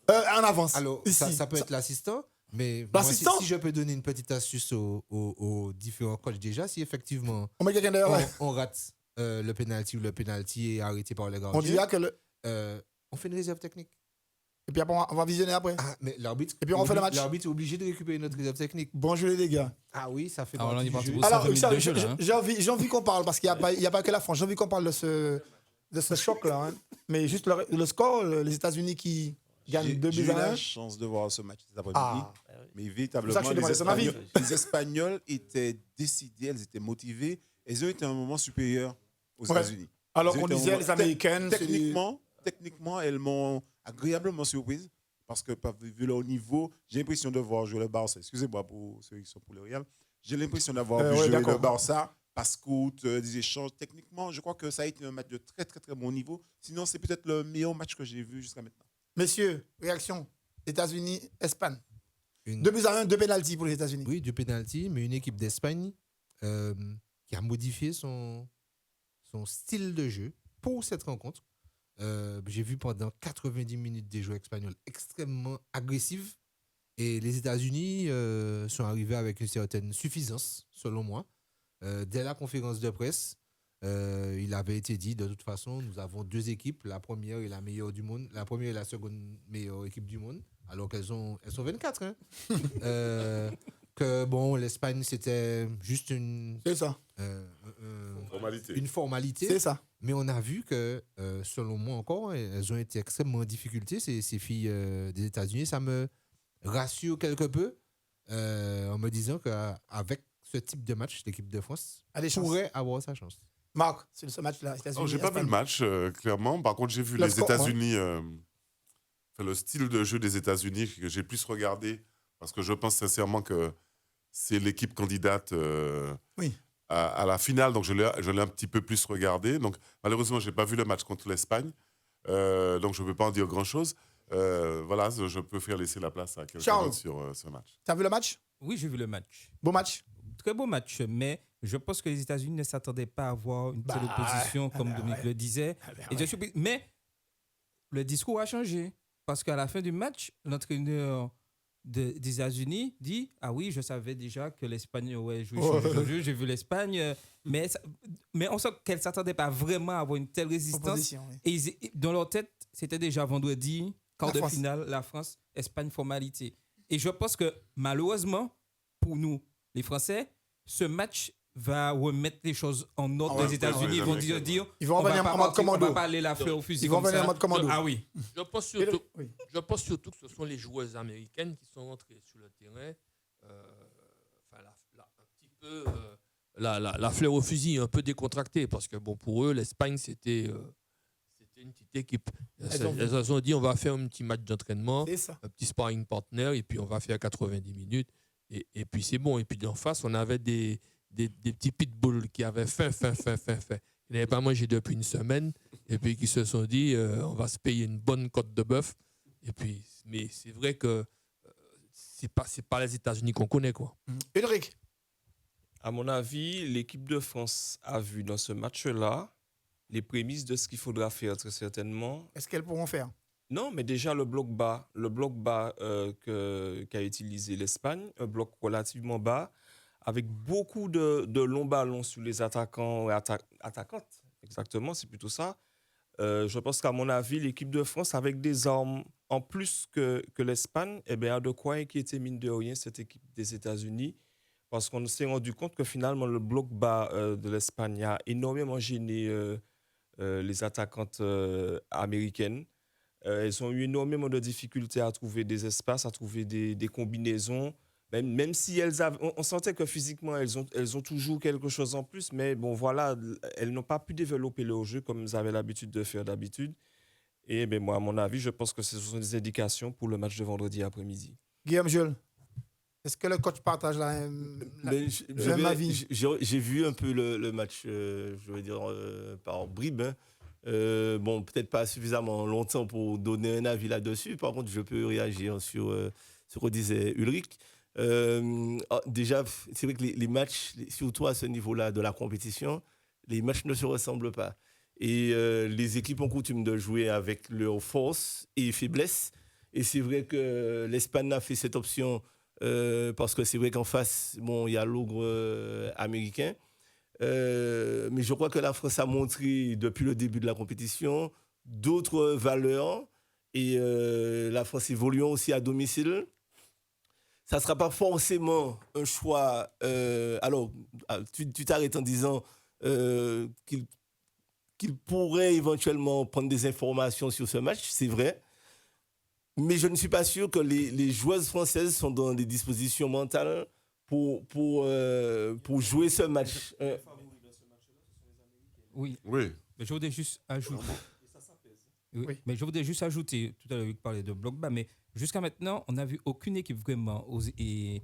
en avance? Alors, ici, ça peut être l'assistant, mais moi, L'assistant? si je peux donner une petite astuce aux différents coachs déjà, si effectivement On met quelqu'un derrière. on rate le penalty ou le penalty est arrêté par le gardien, On dira que on fait une réserve technique. Et puis après, on va visionner après. Ah, mais l'arbitre, Et puis on fait le match. L'arbitre est obligé de récupérer notre réserve technique. Bonjour les gars. Ah oui, ça fait Alors, on est partie parti du pour jeu. ça. Alors, 20 minutes de jeu, là, hein. j'ai envie qu'on parle, parce qu'il n'y a pas que la France. J'ai envie qu'on parle de ce choc-là. Hein. Mais juste le score, les États-Unis qui gagnent 2 J'ai buts eu à 1. la chance de voir ce match cet après-midi. Ah. Mais C'est véritablement, ça que je demandais, c'est ma vie. les Espagnols étaient décidés, elles étaient motivées. Elles ont été à un moment supérieur aux Ouais. États-Unis. Alors Elles ont qu'on été à un disait moment- les Américaines. Techniquement, elles m'ont agréablement surprise. Parce que, vu leur niveau, j'ai l'impression de voir jouer le Barça. Excusez-moi pour ceux qui sont pour le Real. J'ai l'impression d'avoir vu ouais, jouer d'accord. le Barça. Pascal, des échanges. Techniquement, je crois que ça a été un match de très, très, très bon niveau. Sinon, c'est peut-être le meilleur match que j'ai vu jusqu'à maintenant. Messieurs, réaction. États-Unis, Espagne. Une- 2 buts à 1, 2 pénaltys pour les États-Unis. Oui, du penalty, mais une équipe d'Espagne qui a modifié son style de jeu pour cette rencontre. J'ai vu pendant 90 minutes des joueurs espagnols extrêmement agressifs. Et les États-Unis sont arrivés avec une certaine suffisance, selon moi. Dès la conférence de presse, il avait été dit, de toute façon, nous avons 2 équipes. La première est la meilleure du monde. La première et la seconde meilleure équipe du monde. Alors elles sont 24. Hein. Que bon, l'Espagne, c'était juste C'est ça. une formalité. C'est ça. Mais on a vu que, selon moi encore, elles ont été extrêmement en difficulté, ces filles des États-Unis. Ça me rassure quelque peu en me disant qu'avec ce type de match, l'équipe de France A des chances. pourrait avoir sa chance. Marc, c'est ce match-là. États-Unis, J'ai pas vu Espagne. le match, clairement. Par contre, j'ai vu Le les score, États-Unis, le style de jeu des États-Unis que j'ai plus regardé, parce que je pense sincèrement que c'est l'équipe candidate Oui. à la finale, donc je l'ai un petit peu plus regardé. Donc, malheureusement, je n'ai pas vu le match contre l'Espagne, donc je ne peux pas en dire grand-chose. Voilà, je préfère laisser la place à quelqu'un Charles. d'autre sur ce match. T'as vu le match? Oui, j'ai vu le match. Beau match? Très beau match, mais je pense que les États-Unis ne s'attendaient pas à avoir une telle opposition, comme Dominique le disait. Et je suis surpris. Mais le discours a changé. Parce qu'à la fin du match, l'entraîneur des États-Unis dit: ah oui, je savais déjà que l'Espagne aurait joué sur le jeu, j'ai vu l'Espagne. Mais on sent qu'elle ne s'attendait pas vraiment à avoir une telle résistance. Opposition, oui. Et dans leur tête, c'était déjà vendredi, quart La de France. finale, la France, Espagne, formalité. Et je pense que malheureusement, pour nous, les Français, ce match va remettre les choses en ordre. Ah ouais, les États-Unis ouais, vont les dire Ils vont on va revenir pas en mode partir, commando. on va pas aller la faire au fusil Ils vont comme revenir ça. en mode commando. Ah oui. Oui. Je pense surtout que ce sont les joueuses américaines qui sont rentrées sur le terrain. Un petit peu la fleur au fusil, un peu décontractée. Parce que bon, pour eux, l'Espagne, c'était une petite équipe. Elles ont dit: on va faire un petit match d'entraînement, C'est ça. un petit sparring partner, et puis on va faire 90 minutes. Et puis c'est bon. Et puis en face, on avait des petits pitbulls qui avaient faim. Ils n'avaient pas mangé depuis une semaine. Et puis qui se sont dit: on va se payer une bonne côte de bœuf. Et puis, mais c'est vrai que c'est pas les États-Unis qu'on connaît, quoi. Ulrich, À mon avis, l'équipe de France a vu dans ce match-là les prémices de ce qu'il faudra faire très certainement. est-ce qu'elles pourront faire? Non, mais déjà le bloc bas qu'a utilisé l'Espagne, un bloc relativement bas, avec beaucoup de longs ballons sur les attaquants et attaquantes. Exactement, c'est plutôt ça. Je pense qu'à mon avis, l'équipe de France, avec des armes en plus que l'Espagne, eh bien, a de quoi inquiéter, mine de rien, cette équipe des États-Unis. Parce qu'on s'est rendu compte que finalement, le bloc bas de l'Espagne a énormément gêné les attaquantes américaines. Elles ont eu énormément de difficultés à trouver des espaces, à trouver des combinaisons. Même si on sentait que physiquement, elles ont toujours quelque chose en plus, mais bon, voilà, elles n'ont pas pu développer leur jeu comme elles avaient l'habitude de faire d'habitude. Et ben, moi, à mon avis, je pense que ce sont des indications pour le match de vendredi après-midi. Guillaume Jules, est-ce que le coach partage même avis? J'ai vu un peu le match, je veux dire, par bribes. Hein. Bon, peut-être pas suffisamment longtemps pour donner un avis là-dessus. Par contre, je peux réagir sur ce que disait Ulrich. Déjà, c'est vrai que les matchs, surtout à ce niveau-là de la compétition, les matchs ne se ressemblent pas. Et les équipes ont coutume de jouer avec leurs forces et faiblesses. Et c'est vrai que l'Espagne a fait cette option parce que c'est vrai qu'en face, bon, il y a l'ogre américain. Mais je crois que la France a montré depuis le début de la compétition d'autres valeurs. Et la France évoluant aussi à domicile. Ça ne sera pas forcément un choix. Alors, tu t'arrêtes en disant qu'il pourrait éventuellement prendre des informations sur ce match, c'est vrai. Mais je ne suis pas sûr que les joueuses françaises sont dans des dispositions mentales pour jouer ce match. Oui. Oui. Mais je voudrais juste ajouter. Oui. Mais je voudrais juste ajouter, tout à l'heure, il parlait de bloc bas, mais jusqu'à maintenant, on n'a vu aucune équipe vraiment qui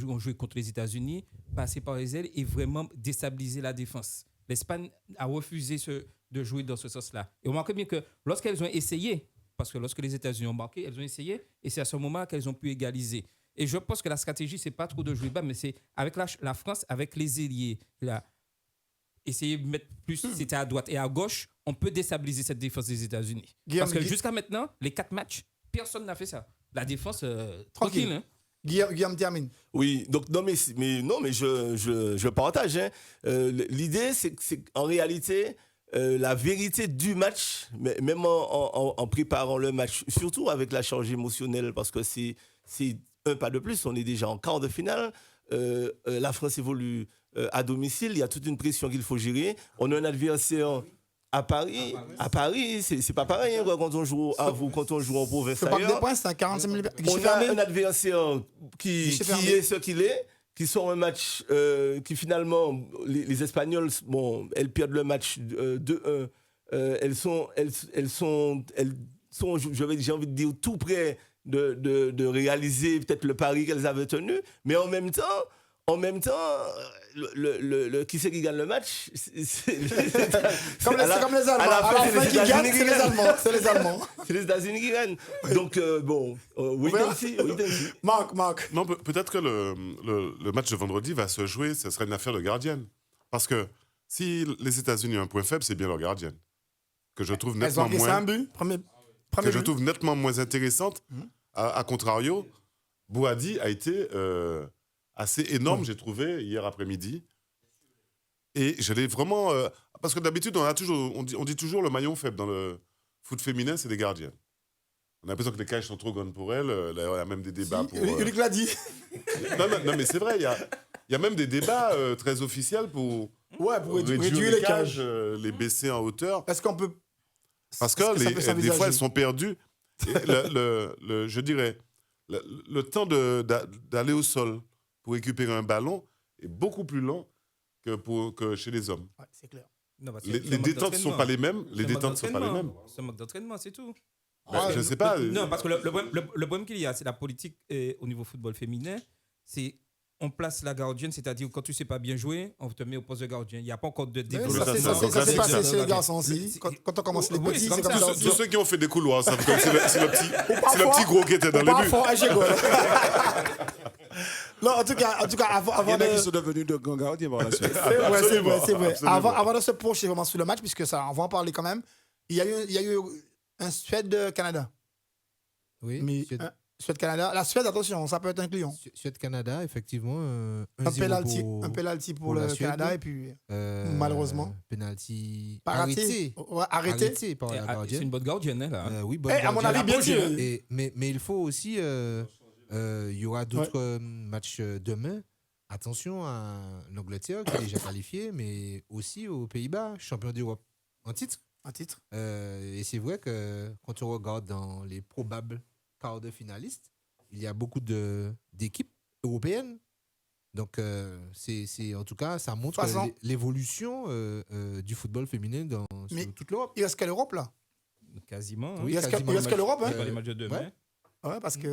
ont joué contre les États-Unis passer par les ailes et vraiment déstabiliser la défense. L'Espagne a refusé de jouer dans ce sens-là. Et on remarque bien que lorsqu'elles ont essayé, parce que lorsque les États-Unis ont marqué, elles ont essayé, et c'est à ce moment qu'elles ont pu égaliser. Et je pense que la stratégie, c'est pas trop de jouer bas, mais c'est avec la France, avec les ailiers, là, essayer de mettre plus, c'était à droite et à gauche, on peut déstabiliser cette défense des États-Unis. Parce que jusqu'à maintenant, les 4 matchs, personne n'a fait ça. La défense, tranquille. Hein? Guillaume termine. Oui, donc non, mais je partage. Hein. L'idée, c'est qu'en réalité, la vérité du match, même en préparant le match, surtout avec la charge émotionnelle, parce que c'est un pas de plus, on est déjà en quart de finale. La France évolue à domicile, il y a toute une pression qu'il faut gérer. On a un adversaire à Paris. À Paris, c'est pas pareil hein, quand on joue en province. C'est pas des points, c'est un 45 000. On a un adversaire qui est ce qu'il est, qui sort un match qui finalement, les Espagnols, bon, elles perdent le match 2-1. Elles sont, j'ai envie de dire, tout près de réaliser peut-être le pari qu'elles avaient tenu, mais en même temps, qui c'est qui gagne le match? C'est comme les Allemands. À la fin, qui gagnent, c'est les Allemands. C'est les Allemands. C'est les États-Unis qui gagnent. Donc, bon, oui, aussi. Marc. Non, peut-être que le match de vendredi va se jouer, ce serait une affaire de gardienne. Parce que si les États-Unis ont un point faible, c'est bien leur gardienne. Que je trouve nettement moins. Que je trouve nettement moins intéressante. À contrario, Bouhaddi a été assez énorme, j'ai trouvé, hier après-midi. Et je l'ai vraiment... parce que d'habitude, on dit toujours le maillon faible dans le foot féminin, c'est les gardiennes. On a l'impression que les cages sont trop grandes pour elles. Il y a même des débats pour... Ulrich l'a dit. non, mais c'est vrai, il y a même des débats très officiels pour réduire les cages. Les baisser en hauteur. Est-ce qu'on peut... Parce que des fois, elles sont perdues. Et je dirais, le temps d'aller au sol pour récupérer un ballon est beaucoup plus long que chez les hommes. Ouais, c'est clair. Non, les détentes ne sont pas les mêmes. C'est un manque d'entraînement, c'est tout. Je ne sais pas. Non, parce que le problème qu'il y a, c'est la politique au niveau football féminin. C'est on place la gardienne, c'est-à-dire quand tu ne sais pas bien jouer, on te met au poste de gardien. Il n'y a pas encore de développement. Ça s'est passé chez les garçons aussi. Quand on commence les petits, c'est comme ça. Tous ceux qui ont fait des couloirs, c'est le petit gros qui était dans le but. Non, en tout cas, avant il y en a qui sont devenus de grands gardiens par la suite. C'est vrai. Avant de se pencher vraiment sur le match, puisque ça, on va en parler quand même, il y a eu un Suède-Canada. Oui, mais Suède-Canada. La Suède, attention, ça peut être un client. Suède-Canada, effectivement. Un penalty pour le Canada, et puis malheureusement. Penalty arrêté. Arrêté par la gardienne. C'est une bonne gardienne, hein, là. Oui, bonne gardienne. À mon avis, bien sûr. Mais il faut aussi... il y aura d'autres matchs demain. Attention à l'Angleterre qui est déjà qualifiée, mais aussi aux Pays-Bas, champion d'Europe en titre. Un titre. Et c'est vrai que quand tu regardes dans les probables quarts de finalistes, il y a beaucoup d'équipes européennes. Donc, en tout cas, ça montre l'évolution du football féminin sur toute l'Europe. Il reste qu'à l'Europe, là. Quasiment. Oui, il reste qu'à l'Europe. Les matchs de demain. Ouais, parce qu'il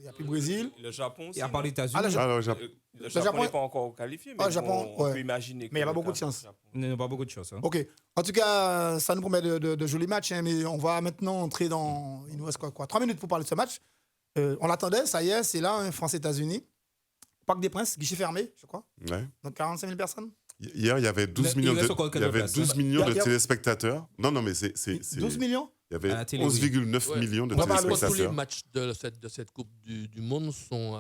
n'y a plus le Brésil. Le Japon aussi. Et à part les États-Unis. Le Japon n'est pas encore qualifié, mais on peut imaginer. Mais il n'y a pas beaucoup de chance. Il n'y a pas beaucoup de chance. OK. En tout cas, ça nous promet de jolis matchs. Mais on va maintenant entrer dans... Il nous reste quoi 3 minutes pour parler de ce match. On l'attendait, ça y est, c'est là, France-États-Unis. Parc des Princes, guichet fermé, je crois. Ouais. Donc 45 000 personnes. Hier, il y avait 12 millions de téléspectateurs. Non, mais c'est 12 millions. Il y avait 11,9 millions de téléspectateurs. Tous les matchs de cette Coupe du Monde sont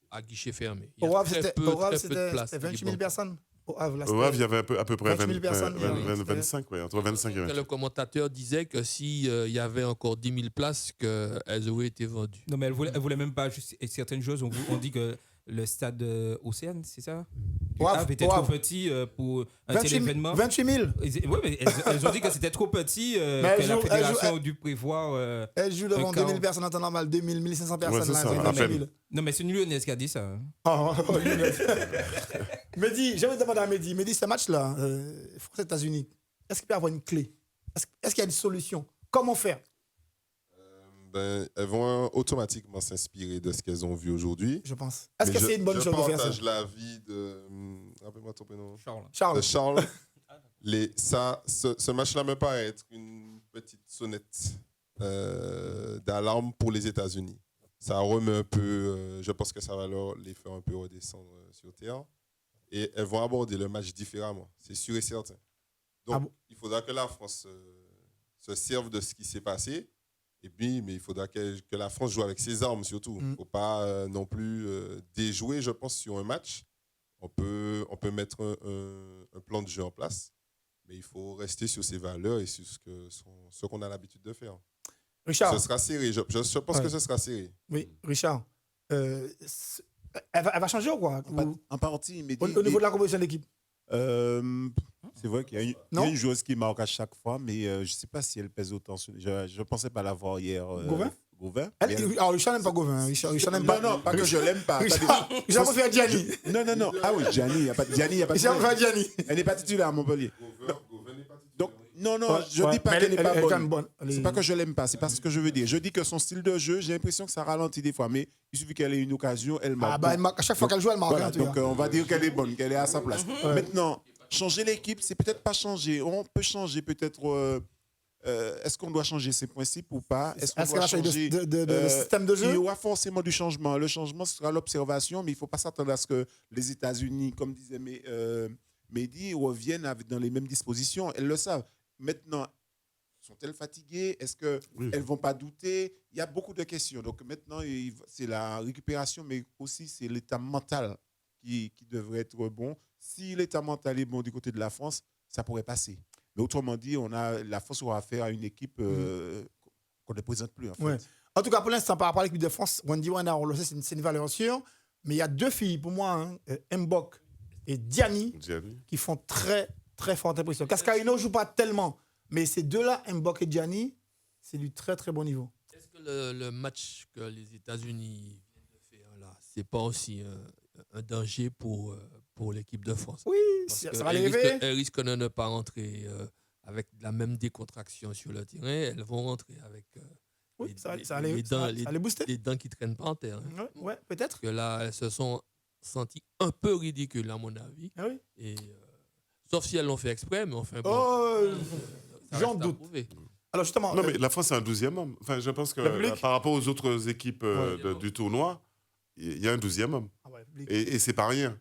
à guichet fermé. Au Havre, c'était 28 000 personnes. Au Havre, il y avait à peu près 28 000 personnes. 25, ouais, entre 25 et 28. Le commentateur disait que s'il y avait encore 10 000 places, qu'elles auraient été vendues. Non, mais elle voulait même pas. Certaines choses, on dit que le stade Océane, c'est ça? Était trop petit pour un tel événement. 28 000. Oui, mais elles ont dit que c'était trop petit, que la fédération a dû prévoir. Elle joue devant 2 000 personnes en temps normal, 2 000, 1 500 personnes. Non, mais c'est une Lyonnaise qui a dit ça. Mehdi, j'aimerais demander à Mehdi, ce match-là, France-États-Unis, est-ce qu'il peut y avoir une clé? Est-ce qu'il y a une solution? Comment faire? Elles vont automatiquement s'inspirer de ce qu'elles ont vu aujourd'hui. Je pense. Est-ce que c'est une bonne chose de faire ça? Je partage l'avis de... Rappelle-moi ton prénom. Charles. Ce match-là me paraît être une petite sonnette d'alarme pour les États-Unis. Ça remet un peu... je pense que ça va les faire un peu redescendre sur terre. Et elles vont aborder le match différemment. C'est sûr et certain. Donc, il faudra que la France se serve de ce qui s'est passé. Et puis, mais il faudra que la France joue avec ses armes surtout. Il ne faut pas non plus déjouer, je pense, sur un match. On peut mettre un plan de jeu en place, mais il faut rester sur ses valeurs et sur ce qu'on a l'habitude de faire. Richard. Ce sera serré. Je pense que ce sera serré. Oui, Richard. Elle va changer ou quoi? En partie, mais au niveau de la composition de l'équipe. C'est vrai qu'il y a une joueuse qui marque à chaque fois, mais je ne sais pas si elle pèse autant. Je ne pensais pas l'avoir hier. Gauvin. Alors, Richard n'aime pas Gauvin. Richard n'aime pas. Non, pas que je l'aime pas. Richard préfère Gianni. Non. Ah oui, Gianni, il n'y a pas de Gianni. Richard préfère Gianni. Elle n'est pas titulaire à Montpellier. Donc, non, je ne dis pas qu'elle n'est pas bonne. C'est pas que je l'aime pas, c'est pas ce que je veux dire. Je dis que son style de jeu, j'ai l'impression que ça ralentit des fois, mais il suffit qu'elle ait une occasion, elle marque. À chaque fois qu'elle joue, elle marque. Voilà, donc on va dire qu'elle est bonne, qu'elle est à sa place. Maintenant, changer l'équipe, c'est peut-être pas changer. On peut changer peut-être. Est-ce qu'on doit changer ses principes ou pas? Est-ce qu'on doit changer de système de jeu? Il y aura forcément du changement. Le changement, ce sera l'observation, mais il ne faut pas s'attendre à ce que les États-Unis, comme disait Mehdi, reviennent dans les mêmes dispositions. Elles le savent. Maintenant, sont-elles fatiguées? Est-ce qu'elles ne vont pas douter? Il y a beaucoup de questions. Donc maintenant, c'est la récupération, mais aussi c'est l'état mental qui devrait être bon. Si l'état mental est bon du côté de la France, ça pourrait passer. Mais autrement dit, la France aura affaire à une équipe qu'on ne présente plus. En fait. En tout cas, pour l'instant, par rapport à l'équipe de France, Wendy Wanda, on le sait, c'est une valeur sûre. Mais il y a 2 filles, pour moi, Mbok et Diani, qui font très, très forte impression. Cascarino ne joue pas tellement, mais ces deux-là, Mbok et Diani, c'est du très, très bon niveau. Est-ce que le match que les États-Unis viennent de faire là, c'est pas aussi un danger pour l'équipe de France? Oui, ça va les réveiller. Elles risquent de ne pas rentrer avec la même décontraction sur le terrain. Elles vont rentrer avec les dents qui ne traînent pas en terre. Hein. Ouais, peut-être. Parce que là, elles se sont senties un peu ridicules, à mon avis. Ah oui. Et, sauf si elles l'ont fait exprès, mais enfin bon. J'en doute. Alors justement, non, mais la France, c'est un 12e homme. Enfin, je pense que par rapport aux autres équipes du tournoi, il y a un 12e homme. Ah ouais, et c'est pas rien.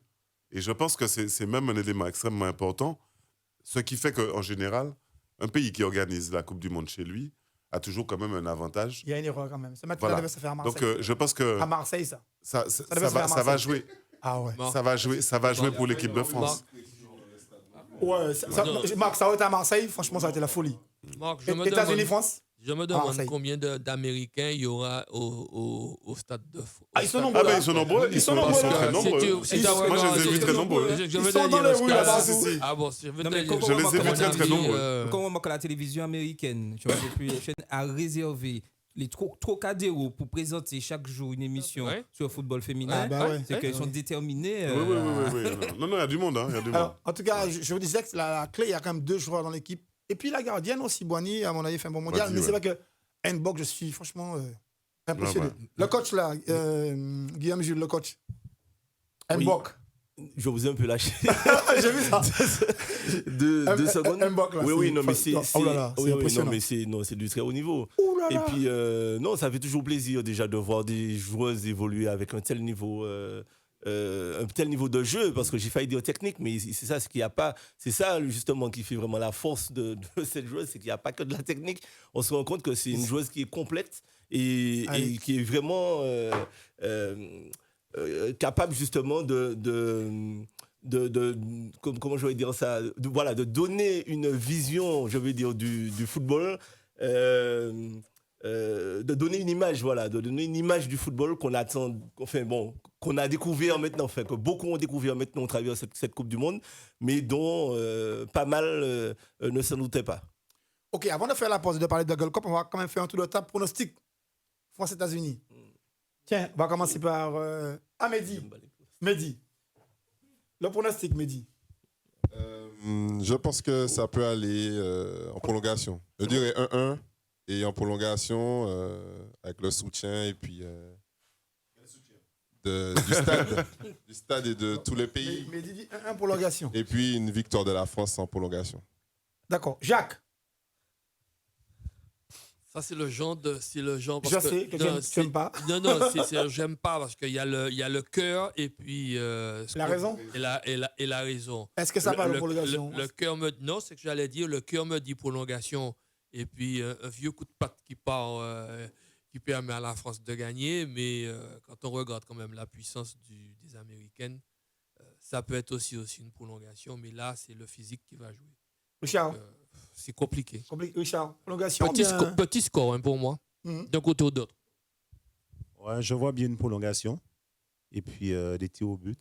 Et je pense que c'est même un élément extrêmement important. Ce qui fait qu'en général, un pays qui organise la Coupe du Monde chez lui a toujours quand même un avantage. Il y a une erreur quand même. Ce match-là devait se faire à Marseille. Donc je pense que... À Marseille, ça va jouer. Ah ouais. Ça va jouer pour l'équipe de France. Ouais, Marc, ça aurait été à Marseille, franchement, ça aurait été la folie. Marc, États-Unis, France. Je me ça demande y est. combien d'Américains il y aura au stade de foot. Ah, ils sont nombreux. Ah ben là. ils sont nombreux, Ils sont nombreux, ils sont là. très nombreux. Moi je les ai vus très nombreux. Ils sont dans les rues, là-bas. Ah bon, je veux Non, te mais dire. comment Je les ai on vus va très, très nombreux. Comment on voit que la télévision américaine, tu vois, depuis les chaînes a réservé les Trocadéro pour présenter chaque jour une émission Ouais. sur le football féminin. Ah, bah ouais. C'est qu'ils sont déterminés. Oui, oui, oui, oui, oui. Non, non, il y a du monde, hein, il y a du monde. Alors, en tout cas, je vous disais que la clé, il y a quand même 2 joueurs dans l'équipe. Et puis la gardienne aussi, Boigny, à mon avis, fait un bon mondial. Boigny, Mais c'est ouais. vrai que Nbok, je suis franchement impressionné. Ouais, ouais. Le coach, là, Guillaume Jules, le coach. Oui. Nbok. Je vous ai un peu lâché. J'ai vu ça. Deux secondes. Mbok, là, Oui, oui, non, mais c'est oh là là, c'est oui, oui, impressionnant. non, mais c'est du très haut niveau. Ouh là Et là. puis, non, ça fait toujours plaisir déjà de voir des joueuses évoluer avec un tel niveau de jeu, parce que j'ai failli dire technique, mais c'est ça ce qu'il y a pas. C'est ça justement qui fait vraiment la force de cette joueuse, c'est qu'il n'y a pas que de la technique. On se rend compte que c'est une joueuse qui est complète et qui est vraiment capable justement comment je vais dire ça, de donner une vision, je vais dire, du football. De donner une image, de donner une image du football qu'on attend, qu'on a découvert maintenant, que beaucoup ont découvert maintenant au travers de cette Coupe du Monde, mais dont pas mal ne s'en doutaient pas. Ok, avant de faire la pause et de parler de la Gold Cup, on va quand même faire un tour de table pronostic. France-États-Unis. Tiens, on va commencer par Mehdi. Mehdi. Le pronostic, Mehdi. Je pense que ça peut aller en prolongation. Je dirais 1-1 et en prolongation avec le soutien et puis du stade et de tous les pays. Mehdi dit 1-1 prolongation. Et puis une victoire de la France en prolongation. D'accord. Jacques. Ça, c'est le genre de. C'est le genre. Je sais que tu n'aimes pas. Non, j'aime pas parce qu'il y a le cœur et puis. La raison. Et la raison. Est-ce que ça parle de prolongation? Le cœur me. Non, c'est ce que j'allais dire. Le cœur me dit prolongation. Et puis, un vieux coup de patte qui part. Qui permet à la France de gagner. Mais quand on regarde quand même la puissance des Américaines, ça peut être aussi une prolongation. Mais là, c'est le physique qui va jouer. Richard. C'est compliqué. Richard, prolongation. Petit score pour moi, d'un côté ou d'autre. Ouais, je vois bien une prolongation et puis des tirs au but.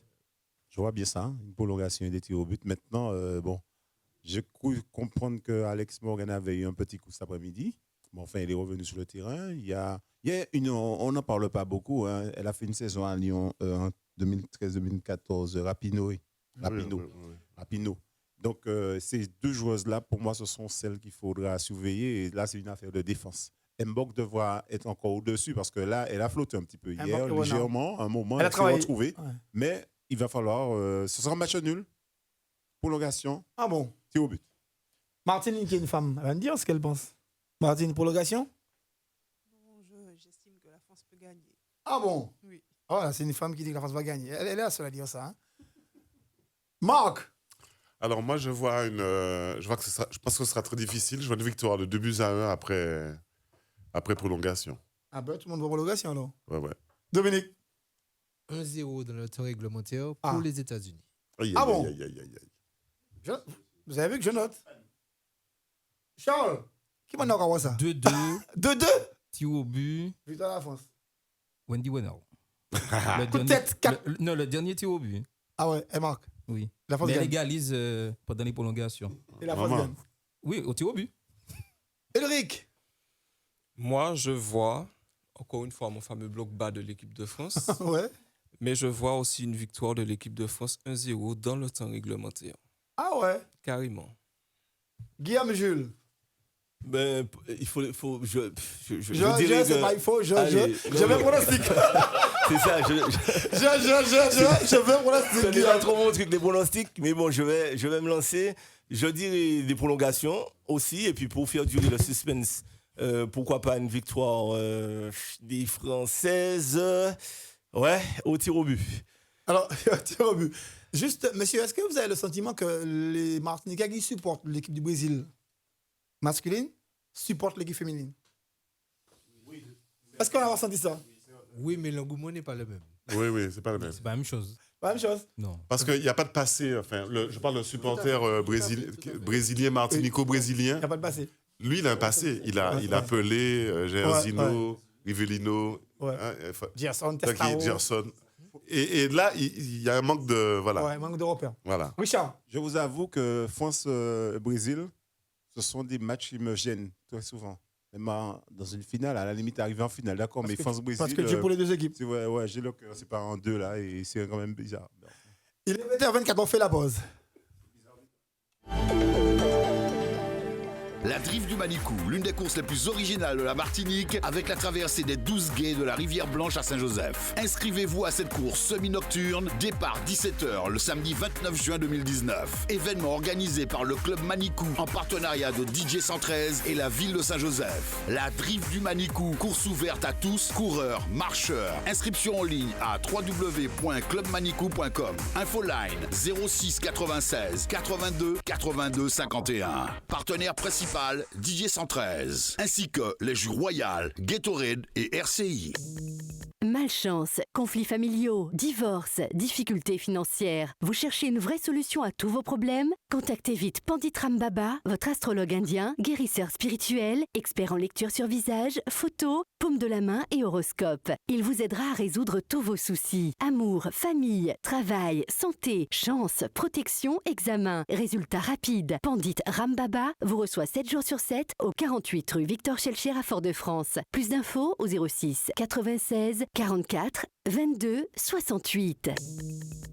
Je vois bien ça, une prolongation et des tirs au but. Maintenant, j'ai cru comprendre que Alex Morgan avait eu un petit coup cet après-midi. Bon, enfin, il est revenu sur le terrain. On n'en parle pas beaucoup. Hein. Elle a fait une saison à Lyon en 2013-2014, Rapinoe. Rapinoe. Donc, ces 2 joueuses-là, pour moi, ce sont celles qu'il faudra surveiller. Et là, c'est une affaire de défense. Mbok devra être encore au-dessus parce que là, elle a flotté un petit peu hier, légèrement. À un moment, elle s'est retrouvée. Ouais. Mais il va falloir... ce sera un match nul. Prolongation. Ah bon? Tir au but. Martine, qui est une femme, elle va me dire ce qu'elle pense. Martine, prolongation? Non, j'estime que la France peut gagner. Ah bon? Oui. Oh, c'est une femme qui dit que la France va gagner. Elle est la seule à dire ça. Hein? Marc? Alors moi, je vois je pense que ce sera très difficile. Je vois une victoire de 2-1 après prolongation. Ah ben, tout le monde voit prolongation alors. Ouais. Dominique? 1-0 dans le temps réglementaire pour les États-Unis. Ah bon? Vous avez vu que je note? Charles? Qui m'a encore ça? 2-2. 2-2? Tir au but. Victoire de la France. Wendy Wenner. Peut-être 4. Le dernier tir au but. Ah ouais, elle marque. Oui. La France mais elle gagne. égalise pendant les prolongations. Et la France gagne. Oui, au tir au but. Ulrich? Moi, je vois, encore une fois, mon fameux bloc bas de l'équipe de France. Ouais. Mais je vois aussi une victoire de l'équipe de France 1-0 dans le temps réglementaire. Ah ouais? Carrément. Guillaume Jules? Ben, il faut je sais pas, il faut, je vais pronostic. C'est ça, je vais pronostic. C'est déjà trop mon truc, les pronostics, mais bon, je vais me lancer. Je dirais des prolongations aussi, et puis pour faire durer le suspense, pourquoi pas une victoire des Françaises, au tir au but. Alors, au tir au but. Juste, monsieur, est-ce que vous avez le sentiment que les Martiniquais qui supportent l'équipe du Brésil masculine supportent l'équipe féminine? Oui. Est-ce qu'on a ressenti ça? Oui, mais l'engouement n'est pas le même. Oui, c'est pas le même. C'est pas la même chose. Pas la même chose? Non. Parce qu'il n'y a pas de passé. Enfin, je parle de supporters brésilien, martinico-brésilien. Il n'y a pas de passé. Lui, il a un passé. Il a appelé Gersino, Rivellino, Ouais. Gerson, Taki, Testaro. Gerson. Et là, il y a un manque de... Voilà. Ouais, manque d'Européens. Voilà. Richard. Je vous avoue que France-Brésil, ce sont des matchs qui me gênent très souvent. Même dans une finale, à la limite, arriver en finale, d'accord, mais France-Brésil. Parce que tu es pour les deux équipes. Ouais, j'ai le cœur, c'est pas en deux là, et c'est quand même bizarre. Il est 20h24, on fait la pause. La Drift du Manicou, l'une des courses les plus originales de la Martinique, avec la traversée des 12 quais de la rivière Blanche à Saint-Joseph. Inscrivez-vous à cette course semi-nocturne, départ 17h le samedi 29 juin 2019. Événement organisé par le club Manicou en partenariat de DJ 113 et la ville de Saint-Joseph. La Drift du Manicou, course ouverte à tous, coureurs, marcheurs. Inscription en ligne à www.clubmanicou.com. Infoline 06 96 82 82 51. Partenaire principal DJ 113, ainsi que les jus Royal, Gatorade et RCI. Malchance, conflits familiaux, divorce, difficultés financières. Vous cherchez une vraie solution à tous vos problèmes? Contactez vite Pandit Rambaba, votre astrologue indien, guérisseur spirituel, expert en lecture sur visage, photos, paume de la main et horoscope. Il vous aidera à résoudre tous vos soucis. Amour, famille, travail, santé, chance, protection, examen. Résultats rapides. Pandit Rambaba vous reçoit 7 jours sur 7 au 48 rue Victor Schellcher à Fort-de-France. Plus d'infos au 06 96 44 22 68.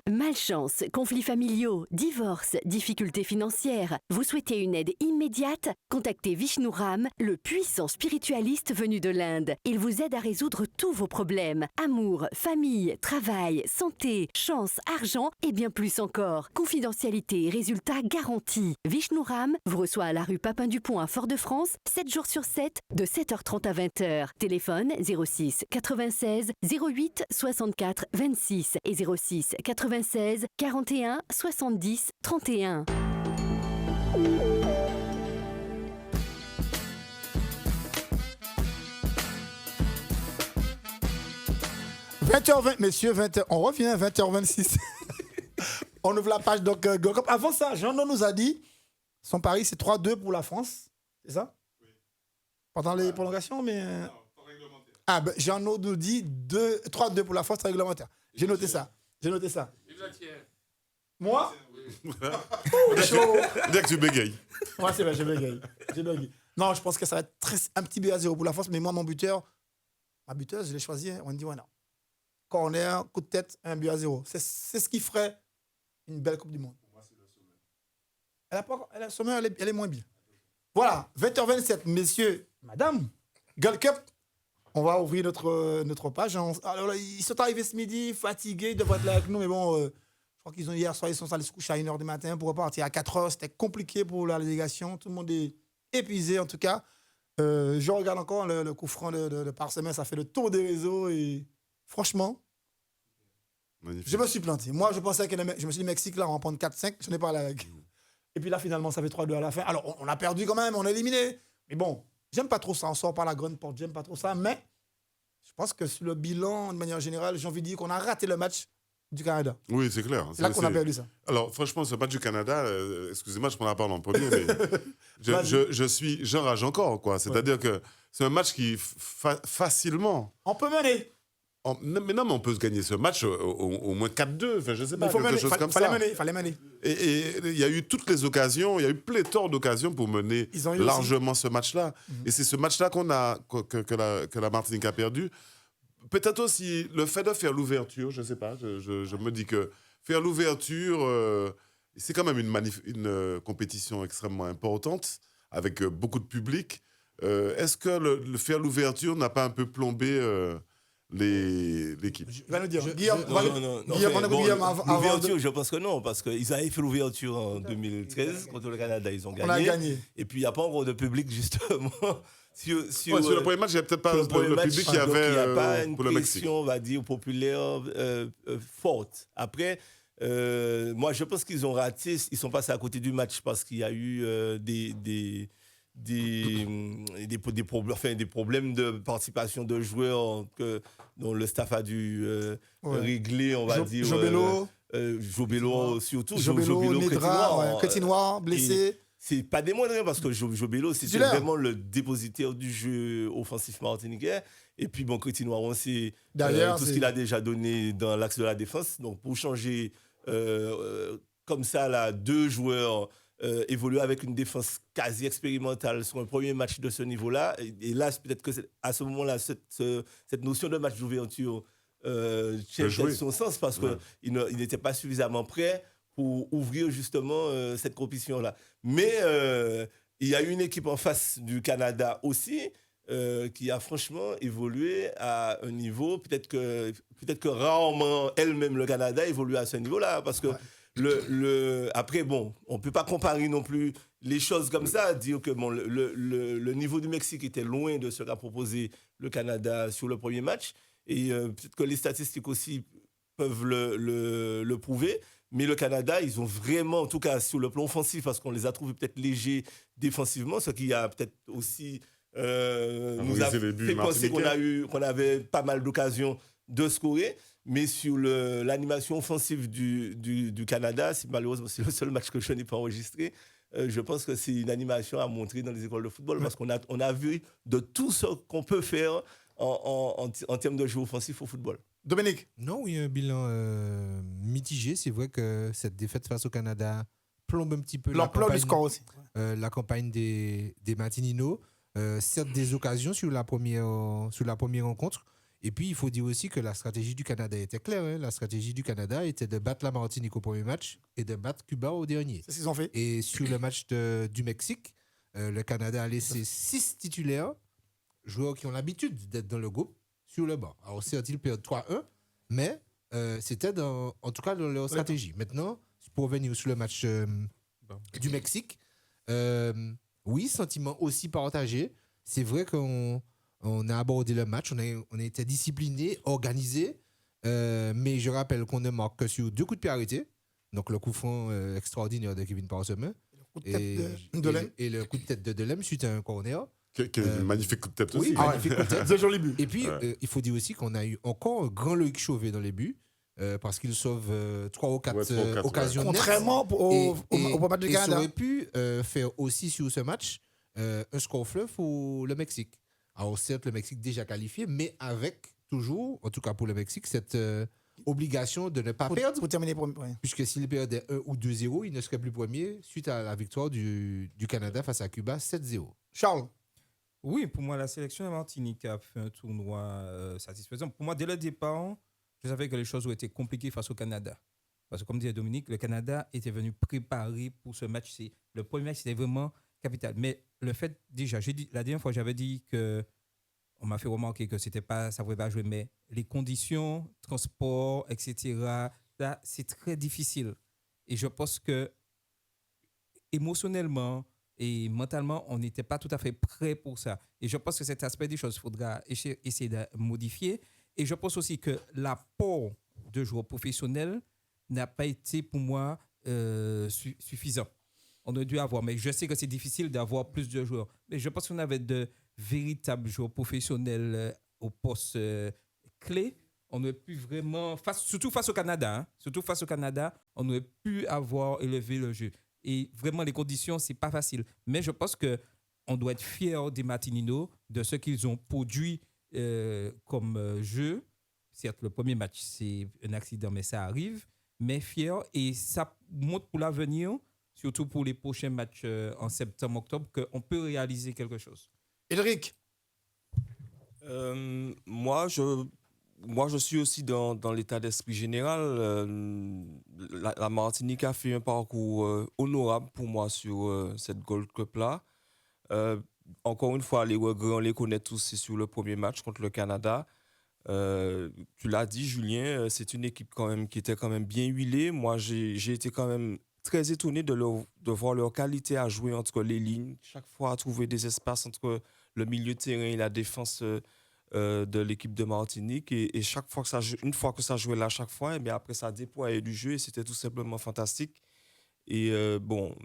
Malchance, conflits familiaux, divorce, difficultés financières. Vous souhaitez une aide immédiate? Contactez Vishnu Ram, le puissant spiritualiste venu de l'Inde. Il vous aide à résoudre tous vos problèmes. Amour, famille, travail, santé, chance, argent et bien plus encore. Confidentialité et résultats garantis. Vishnu Ram vous reçoit à la rue Papin-Dupont à Fort-de-France, 7 jours sur 7, de 7h30 à 20h. Téléphone 06 96 08 64 26 et 06 96 41 70 31. « 20h20, messieurs, 20h, on revient à 20h26. On ouvre la page. Donc, avant ça, Jean-No nous a dit son pari, c'est 3-2 pour la France. C'est ça? Oui. Pendant les prolongations, mais. Non, pas réglementaire. Ah, ben, Jean-No nous dit 3-2 pour la France, réglementaire. J'ai noté ça. J'ai noté ça. Moi? Chaud. Dès que tu bégayes. Ouais, c'est vrai, je bégaye. Non, je pense que ça va être un petit but à 0 pour la France, mais moi, ma buteuse, je l'ai choisi. On dit, ouais, non. Corner, coup de tête, un but à 0. C'est ce qui ferait une belle Coupe du Monde. Pour moi, c'est le sommet. Le sommet, elle est moins bien. Voilà, 20h27, messieurs, madame, Gold Cup, on va ouvrir notre page. Alors, ils sont arrivés ce midi, fatigués, ils devraient être là avec nous, mais bon, je crois qu'ils ont hier soir, ils sont allés se coucher à 1h du matin pour repartir à 4h. C'était compliqué pour la délégation. Tout le monde est épuisé, en tout cas. Je regarde encore le coup franc de Parsemin, ça fait le tour des réseaux et franchement, magnifique. Je me suis planté. Moi, je pensais que je me suis dit, Mexique, là, on va prendre 4-5. Je n'ai pas la. Et puis là, finalement, ça fait 3-2 à la fin. Alors, on a perdu quand même, on a éliminé. Mais bon, j'aime pas trop ça. On sort par la grande porte, j'aime pas trop ça. Mais je pense que sur le bilan, de manière générale, j'ai envie de dire qu'on a raté le match du Canada. Oui, c'est clair. C'est là qu'on a perdu ça. Alors, franchement, ce match du Canada, excusez-moi, je prends la parole en premier, mais j'enrage encore, quoi. C'est-à-dire que c'est un match qui, facilement... On peut mener. Mais non, mais on peut se gagner ce match au moins 4-2, enfin, je ne sais pas, quelque chose comme ça. Il fallait mener. Et il y a eu toutes les occasions, il y a eu pléthore d'occasions pour mener largement ce match-là. Et c'est ce match-là que la Martinique a perdu. Peut-être aussi le fait de faire l'ouverture, je ne sais pas, je me dis que faire l'ouverture, c'est quand même une compétition extrêmement importante, avec beaucoup de public. Est-ce que le faire l'ouverture n'a pas un peu plombé l'équipe? Je vais nous dire. L'ouverture, je pense que non, parce qu'ils avaient fait l'ouverture en 2013 contre le Canada, ils ont gagné. On a gagné. Et puis il n'y a pas encore de public, justement. Sur le premier match, il n'y a peut-être pas le public qu'il y avait il n'y a pas une pour le Mexique. pression, on va dire, populaire forte. Après, moi, je pense qu'ils ont raté, ils sont passés à côté du match parce qu'il y a eu des problèmes de participation de joueurs dont le staff a dû régler, on va dire. Jobello surtout. Jobello, Nedra, Crétinoir, blessé. c'est pas des moindres, parce que Jobello, c'était Titulaire. vraiment le dépositaire du jeu offensif martiniquais. Et puis, bon, Crétinois, on sait Derrière, tout ce qu'il a déjà donné dans l'axe de la défense. Donc, pour changer comme ça, là, 2 joueurs évoluer avec une défense quasi expérimentale sur un premier match de ce niveau-là, et là, c'est peut-être que à ce moment-là, cette notion de match d'ouverture tient son sens, parce qu'il n'était pas suffisamment prêt pour ouvrir justement cette compétition-là. Mais il y a eu une équipe en face du Canada aussi qui a franchement évolué à un niveau, peut-être que rarement elle-même, le Canada, évolue à ce niveau-là. Parce que après, bon, on ne peut pas comparer non plus les choses comme ça, dire que bon, le niveau du Mexique était loin de ce qu'a proposé le Canada sur le premier match. Et peut-être que les statistiques aussi peuvent le prouver. Mais le Canada, ils ont vraiment, en tout cas sur le plan offensif, parce qu'on les a trouvés peut-être légers défensivement, ce qui a peut-être aussi nous a fait penser qu'on avait pas mal d'occasions de scorer. Mais sur l'animation offensive du Canada, malheureusement c'est le seul match que je n'ai pas enregistré. Je pense que c'est une animation à montrer dans les écoles de football, parce qu'on a vu de tout ce qu'on peut faire en termes de jeu offensif au football. Dominique? Non, oui, un bilan mitigé. C'est vrai que cette défaite face au Canada plombe un petit peu l'ampleur du score aussi. La campagne des Martininos. Certes, des occasions sur la première rencontre. Et puis, il faut dire aussi que la stratégie du Canada était claire. Hein. La stratégie du Canada était de battre la Martinique au premier match et de battre Cuba au dernier. C'est ce qu'ils ont fait. Et sur le match du Mexique, le Canada a laissé 6 titulaires, joueurs qui ont l'habitude d'être dans le groupe, sur le banc. Alors, certes, ils perdent 3-1, mais c'était en tout cas dans leur stratégie. Maintenant, pour revenir sur le match du Mexique, oui, sentiment aussi partagé. C'est vrai qu'on a abordé le match, on a été discipliné, organisé, mais je rappelle qu'on ne marque que sur 2 coups de pied arrêtés. Donc le coup franc extraordinaire de Kevin Parsemin et le coup de tête de Delem suite à un corner. Un magnifique coup de tête aussi. Oui, magnifique coup de tête. C'est joli but. Et puis, il faut dire aussi qu'on a eu encore un grand Loïc Chauvet dans les buts, parce qu'il sauve 3 ou 4 occasions nettes. Contrairement au match du Canada. Et ça aurait pu faire aussi sur ce match un score fleuve pour le Mexique. Alors certes, le Mexique déjà qualifié, mais avec toujours, en tout cas pour le Mexique, cette obligation de ne pas perdre. Pour terminer, puisque s'il perdait 1 ou 2-0, il ne serait plus premier suite à la victoire du Canada face à Cuba 7-0. Charles? Oui, pour moi, la sélection de Martinique a fait un tournoi satisfaisant. Pour moi, dès le départ, je savais que les choses auraient été compliquées face au Canada. Parce que comme disait Dominique, le Canada était venu préparer pour ce match. Le premier match, c'était vraiment capital. Mais le fait, déjà, la dernière fois, j'avais dit que on m'a fait remarquer que ça ne pouvait pas jouer, mais les conditions, transport, etc., là, c'est très difficile. Et je pense que émotionnellement et mentalement, on n'était pas tout à fait prêt pour ça. Et je pense que cet aspect des choses, il faudra essayer de modifier. Et je pense aussi que l'apport de joueurs professionnels n'a pas été, pour moi, suffisant. On a dû avoir, mais je sais que c'est difficile d'avoir plus de joueurs. Mais je pense qu'on avait de véritables joueurs professionnels au poste clé. On aurait pu vraiment, surtout face au Canada, on aurait pu avoir élevé le jeu. Et vraiment, les conditions, ce n'est pas facile. Mais je pense qu'on doit être fiers des Martininos, de ce qu'ils ont produit comme jeu. Certes, le premier match, c'est un accident, mais ça arrive. Mais fiers. Et ça montre pour l'avenir, surtout pour les prochains matchs en septembre-octobre, qu'on peut réaliser quelque chose. Édric? Moi, je suis aussi dans l'état d'esprit général. La Martinique a fait un parcours honorable pour moi sur cette Gold Cup-là. Encore une fois, les regrets, on les connaît tous, c'est sur le premier match contre le Canada. Tu l'as dit, Julien, c'est une équipe quand même qui était quand même bien huilée. Moi, j'ai été quand même très étonné de voir leur qualité à jouer entre les lignes, chaque fois à trouver des espaces entre le milieu de terrain et la défense de l'équipe de Martinique. Et chaque fois une fois que ça jouait là, chaque fois, et après ça déployait du jeu et c'était tout simplement fantastique. Et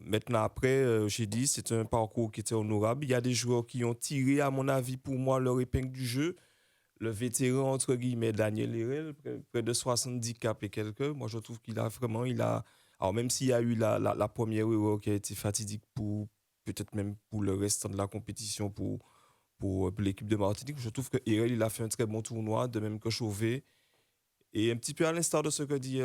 maintenant après, j'ai dit, c'est un parcours qui était honorable. Il y a des joueurs qui ont tiré, à mon avis, pour moi, leur épingle du jeu. Le vétéran, entre guillemets, Daniel Herrel, près de 70 caps et quelques. Moi, je trouve qu'il a vraiment, Alors, même s'il y a eu la première erreur qui a été fatidique peut-être même pour le restant de la compétition, pour l'équipe de Martinique, je trouve que Erel, il a fait un très bon tournoi, de même que Chauvet. Et un petit peu à l'instar de ce que dit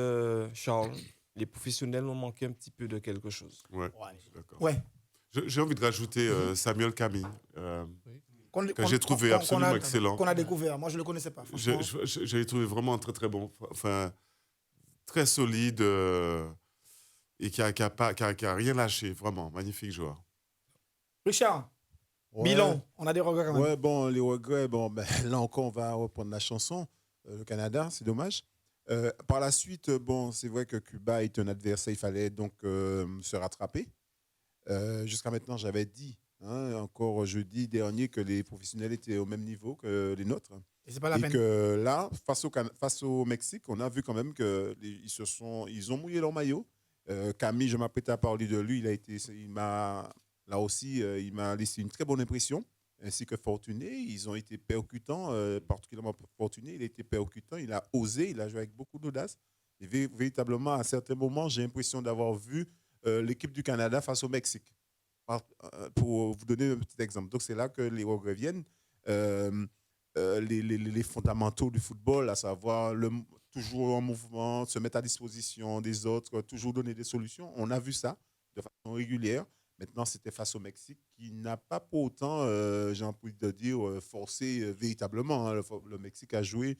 Charles, les professionnels ont manqué un petit peu de quelque chose. Ouais, d'accord. Ouais. J'ai envie de rajouter Samuel Camille, que j'ai trouvé qu'on absolument a- excellent. Qu'on a découvert. Moi, je ne le connaissais pas. franchement. J'ai trouvé vraiment très très bon. Enfin, très solide et qui a rien lâché. Vraiment, magnifique joueur. Richard, Ouais. bilan, on a des regrets quand même. Ouais, bon, les regrets, bon, ben, là encore, on va reprendre la chanson. Le Canada, c'est dommage. Par la suite, bon, c'est vrai que Cuba est un adversaire, il fallait donc se rattraper. Jusqu'à maintenant, j'avais dit, encore jeudi dernier, que les professionnels étaient au même niveau que les nôtres. Et c'est pas la peine. que là, face au Mexique, on a vu quand même qu'ils ont mouillé leur maillot. Camille, je m'apprête à parler de lui, il m'a laissé une très bonne impression, ainsi que Fortuné. Ils ont été percutants, particulièrement Fortuné. Il a été percutant, il a osé, il a joué avec beaucoup d'audace. Et véritablement, à certains moments, j'ai l'impression d'avoir vu l'équipe du Canada face au Mexique. Pour vous donner un petit exemple. Donc, c'est là que les regrets viennent. Les fondamentaux du football, à savoir toujours en mouvement, se mettre à disposition des autres, toujours donner des solutions. On a vu ça de façon régulière. Maintenant, c'était face au Mexique qui n'a pas pour autant, j'ai envie de dire, forcé véritablement. Le Mexique a joué.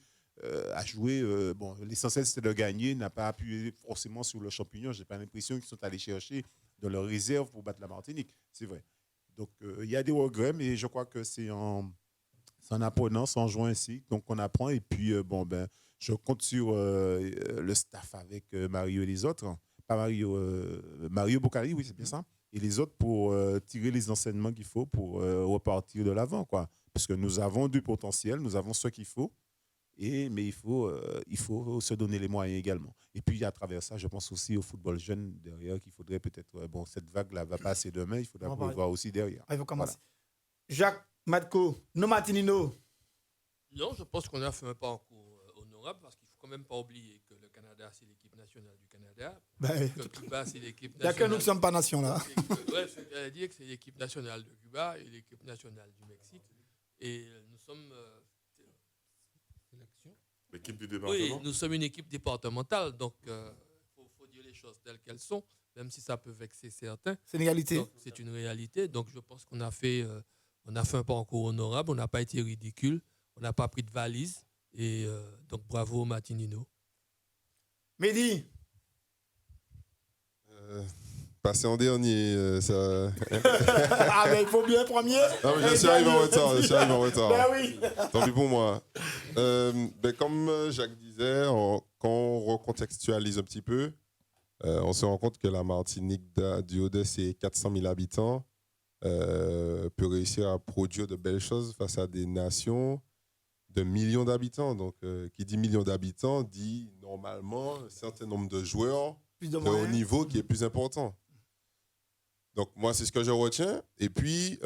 Bon, l'essentiel c'était de gagner, n'a pas appuyé forcément sur le champignon. Je n'ai pas l'impression qu'ils sont allés chercher de leur réserve pour battre la Martinique. C'est vrai. Donc, il y a des regrets, mais je crois que c'est en apprenant, en jouant ainsi. Donc, on apprend. Et puis, je compte sur le staff avec Mario et les autres. Pas Mario, Mario Bocali, oui, c'est bien ça. Et les autres pour tirer les enseignements qu'il faut pour repartir de l'avant, quoi. Parce que nous avons du potentiel, nous avons ce qu'il faut. Mais il faut se donner les moyens également. Et puis, à travers ça, je pense aussi au football jeune derrière, qu'il faudrait peut-être... cette vague-là va passer demain, il faudra voir aussi derrière. Il faut commencer. Voilà. Jacques Matko, no Martinino. Non, je pense qu'on a fait un parcours honorable parce qu'il ne faut quand même pas oublier que le Canada, c'est l'équipe nationale du Canada. Que Cuba, c'est l'équipe nationale. Il n'y a que nous qui ne sommes pas nation, là. Oui, j'allais dire que c'est l'équipe nationale de Cuba et l'équipe nationale du Mexique. Et nous sommes... L'équipe du département. Oui, nous sommes une équipe départementale, donc il faut dire les choses telles qu'elles sont, même si ça peut vexer certains. C'est une réalité. C'est une réalité. Donc je pense qu'on a fait un parcours honorable, on n'a pas été ridicule, on n'a pas pris de valise. Et donc bravo Martinino. Mehdi. Passer en dernier, ça... Ah, mais il faut bien premier. Non, mais je suis arrivé en retard. Ben oui. Tant pis pour moi. Comme Jacques disait, quand on recontextualise un petit peu, on se rend compte que la Martinique, du haut de ses 400 000 habitants, peut réussir à produire de belles choses face à des nations de millions d'habitants. Donc, qui dit millions d'habitants dit normalement un certain nombre de joueurs de haut niveau qui est plus important. Donc, moi, c'est ce que je retiens. Et puis,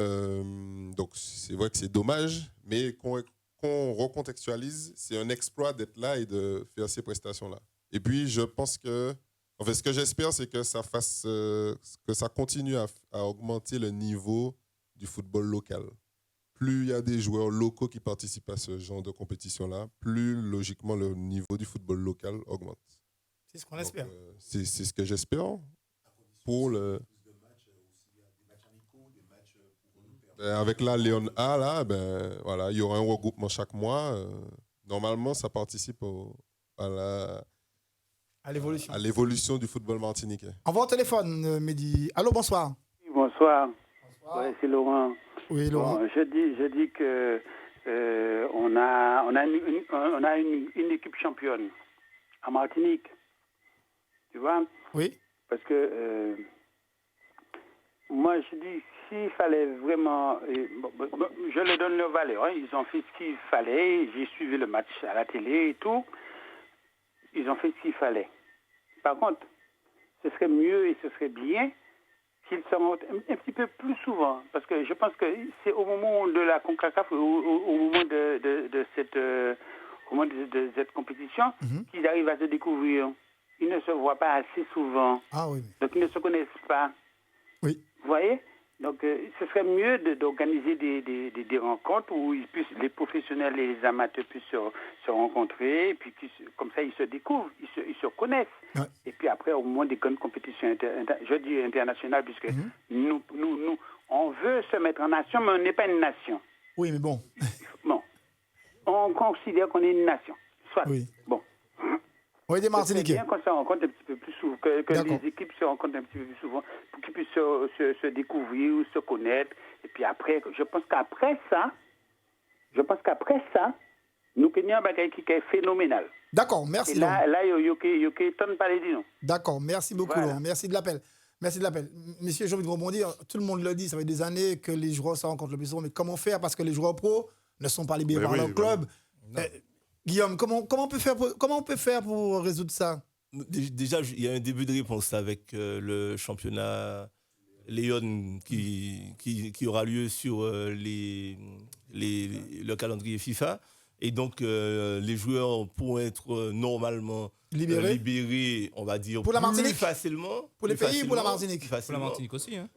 donc c'est vrai que c'est dommage, mais qu'on recontextualise, c'est un exploit d'être là et de faire ces prestations-là. Et puis, je pense que, en fait, ce que j'espère, c'est que ça continue à augmenter le niveau du football local. Plus il y a des joueurs locaux qui participent à ce genre de compétition-là, plus logiquement le niveau du football local augmente. C'est ce qu'on espère. C'est ce que j'espère pour le... Avec la Léon A, là, voilà, il y aura un regroupement chaque mois. Normalement, ça participe à l'évolution du football martiniquais. On va au téléphone, Mehdi. Allô, bonsoir. Bonsoir. Ouais, c'est Laurent. Oui, Laurent. Bon, je dis que on a une équipe championne en Martinique. Tu vois? Oui. Parce que moi, je dis, s'il fallait vraiment... je leur donne leur valeur. Hein. Ils ont fait ce qu'il fallait. J'ai suivi le match à la télé et tout. Ils ont fait ce qu'il fallait. Par contre, ce serait mieux et ce serait bien qu'ils s'en montrent un petit peu plus souvent. Parce que je pense que c'est au moment de la CONCACAF, au moment de cette compétition, qu'ils arrivent à se découvrir. ils ne se voient pas assez souvent. Ah oui. Donc, ils ne se connaissent pas. Oui. Vous voyez? Donc, ce serait mieux d'organiser des rencontres où les professionnels et les amateurs puissent se rencontrer, et puis comme ça, ils se découvrent, ils se connaissent. Ouais. Et puis après, au moins des grandes compétitions internationales, puisque nous, on veut se mettre en nation, mais on n'est pas une nation. Oui, mais bon. Bon. On considère qu'on est une nation. Soit. Oui. Bon. Oui, des Martiniquais. C'est bien qu'on se rencontre un petit peu plus souvent, que les équipes se rencontrent un petit peu plus souvent, pour qu'ils puissent se découvrir ou se connaître. Et puis après, je pense qu'après ça, nous gagnons un bagage qui est phénoménal. D'accord, merci. Et là, il y a tant de parler de nous. D'accord, merci beaucoup, Voilà. Laurent. Merci de l'appel. Merci de l'appel. Messieurs, j'ai envie de rebondir. Tout le monde le dit, ça fait des années que les joueurs se rencontrent le plus souvent. Mais comment faire? Parce que les joueurs pros ne sont pas libérés par leur club. Guillaume, comment on peut faire pour résoudre ça? Déjà, il y a un début de réponse avec le championnat Léon qui aura lieu sur le calendrier FIFA. Et donc, les joueurs pourront être normalement libérés, on va dire, pour la Martinique, plus facilement. Pour les pays ou pour la Martinique? Pour la Martinique aussi. Hein.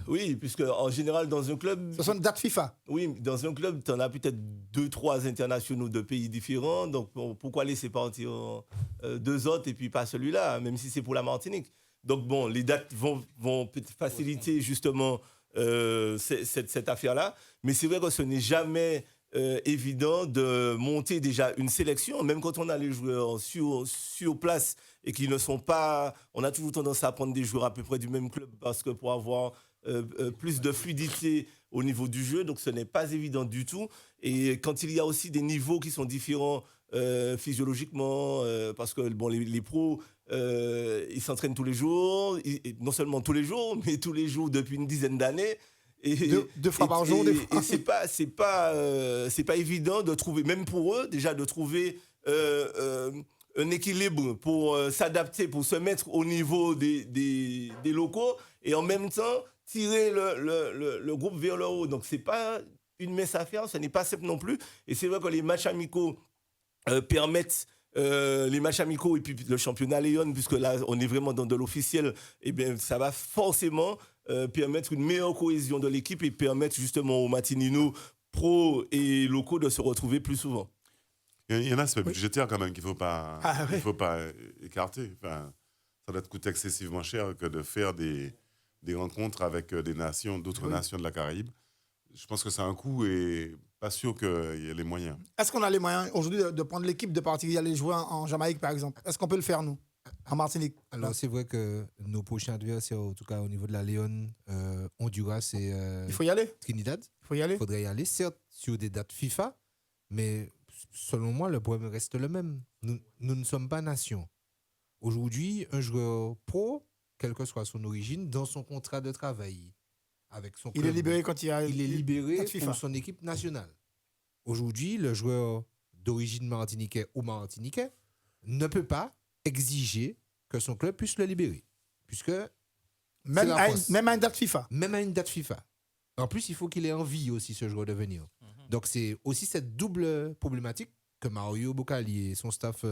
Oui, puisque en général, dans un club... Ce sont des dates FIFA. Oui, dans un club, tu en as peut-être 2-3 internationaux de pays différents. Donc, pourquoi laisser partir 2 autres et puis pas celui-là, même si c'est pour la Martinique? Donc, bon, les dates vont peut-être faciliter justement cette affaire-là. Mais c'est vrai que ce n'est jamais... évident de monter déjà une sélection, même quand on a les joueurs sur place et qui ne sont pas... On a toujours tendance à prendre des joueurs à peu près du même club parce que pour avoir plus de fluidité au niveau du jeu, donc ce n'est pas évident du tout. Et quand il y a aussi des niveaux qui sont différents physiologiquement, parce que bon, les pros, ils s'entraînent tous les jours, non seulement tous les jours, mais tous les jours depuis une dizaine d'années. Deux fois par jour, des fois. Et c'est pas évident de trouver, même pour eux, déjà de trouver un équilibre pour s'adapter, pour se mettre au niveau des locaux et en même temps tirer le groupe vers le haut. Donc c'est pas une mince affaire, ce n'est pas simple non plus. Et c'est vrai que les matchs amicaux permettent les matchs amicaux et puis le championnat Léon, puisque là on est vraiment dans de l'officiel, et bien ça va forcément permettre une meilleure cohésion de l'équipe et permettre justement aux Martininos pros et locaux de se retrouver plus souvent. Il y en a un aspect budgétaire quand même qu'il ne faut pas écarter. Enfin, ça doit te coûter excessivement cher que de faire des rencontres avec d'autres nations de la Caraïbe. Je pense que c'est un coût et pas sûr qu'il y ait les moyens. Est-ce qu'on a les moyens aujourd'hui de prendre l'équipe, de partir y aller jouer en Jamaïque par exemple? Est-ce qu'on peut le faire nous? En Martinique. Alors, c'est vrai que nos prochains adversaires, en tout cas au niveau de la Léon, Honduras et il faut y aller. Trinidad. Il faut y aller. Il faudrait y aller, certes, sur des dates FIFA, mais selon moi, le problème reste le même. Nous ne sommes pas nation. Aujourd'hui, un joueur pro, quelle que soit son origine, dans son contrat de travail, avec son club, il est libéré quand il est libéré pour son équipe nationale. Aujourd'hui, le joueur d'origine martiniquais ou martiniquais ne peut pas exiger que son club puisse le libérer. Puisque même à une date FIFA. Même à une date FIFA. En plus, il faut qu'il ait envie aussi, ce joueur, de venir. Donc, c'est aussi cette double problématique que Mario Bocali et son staff,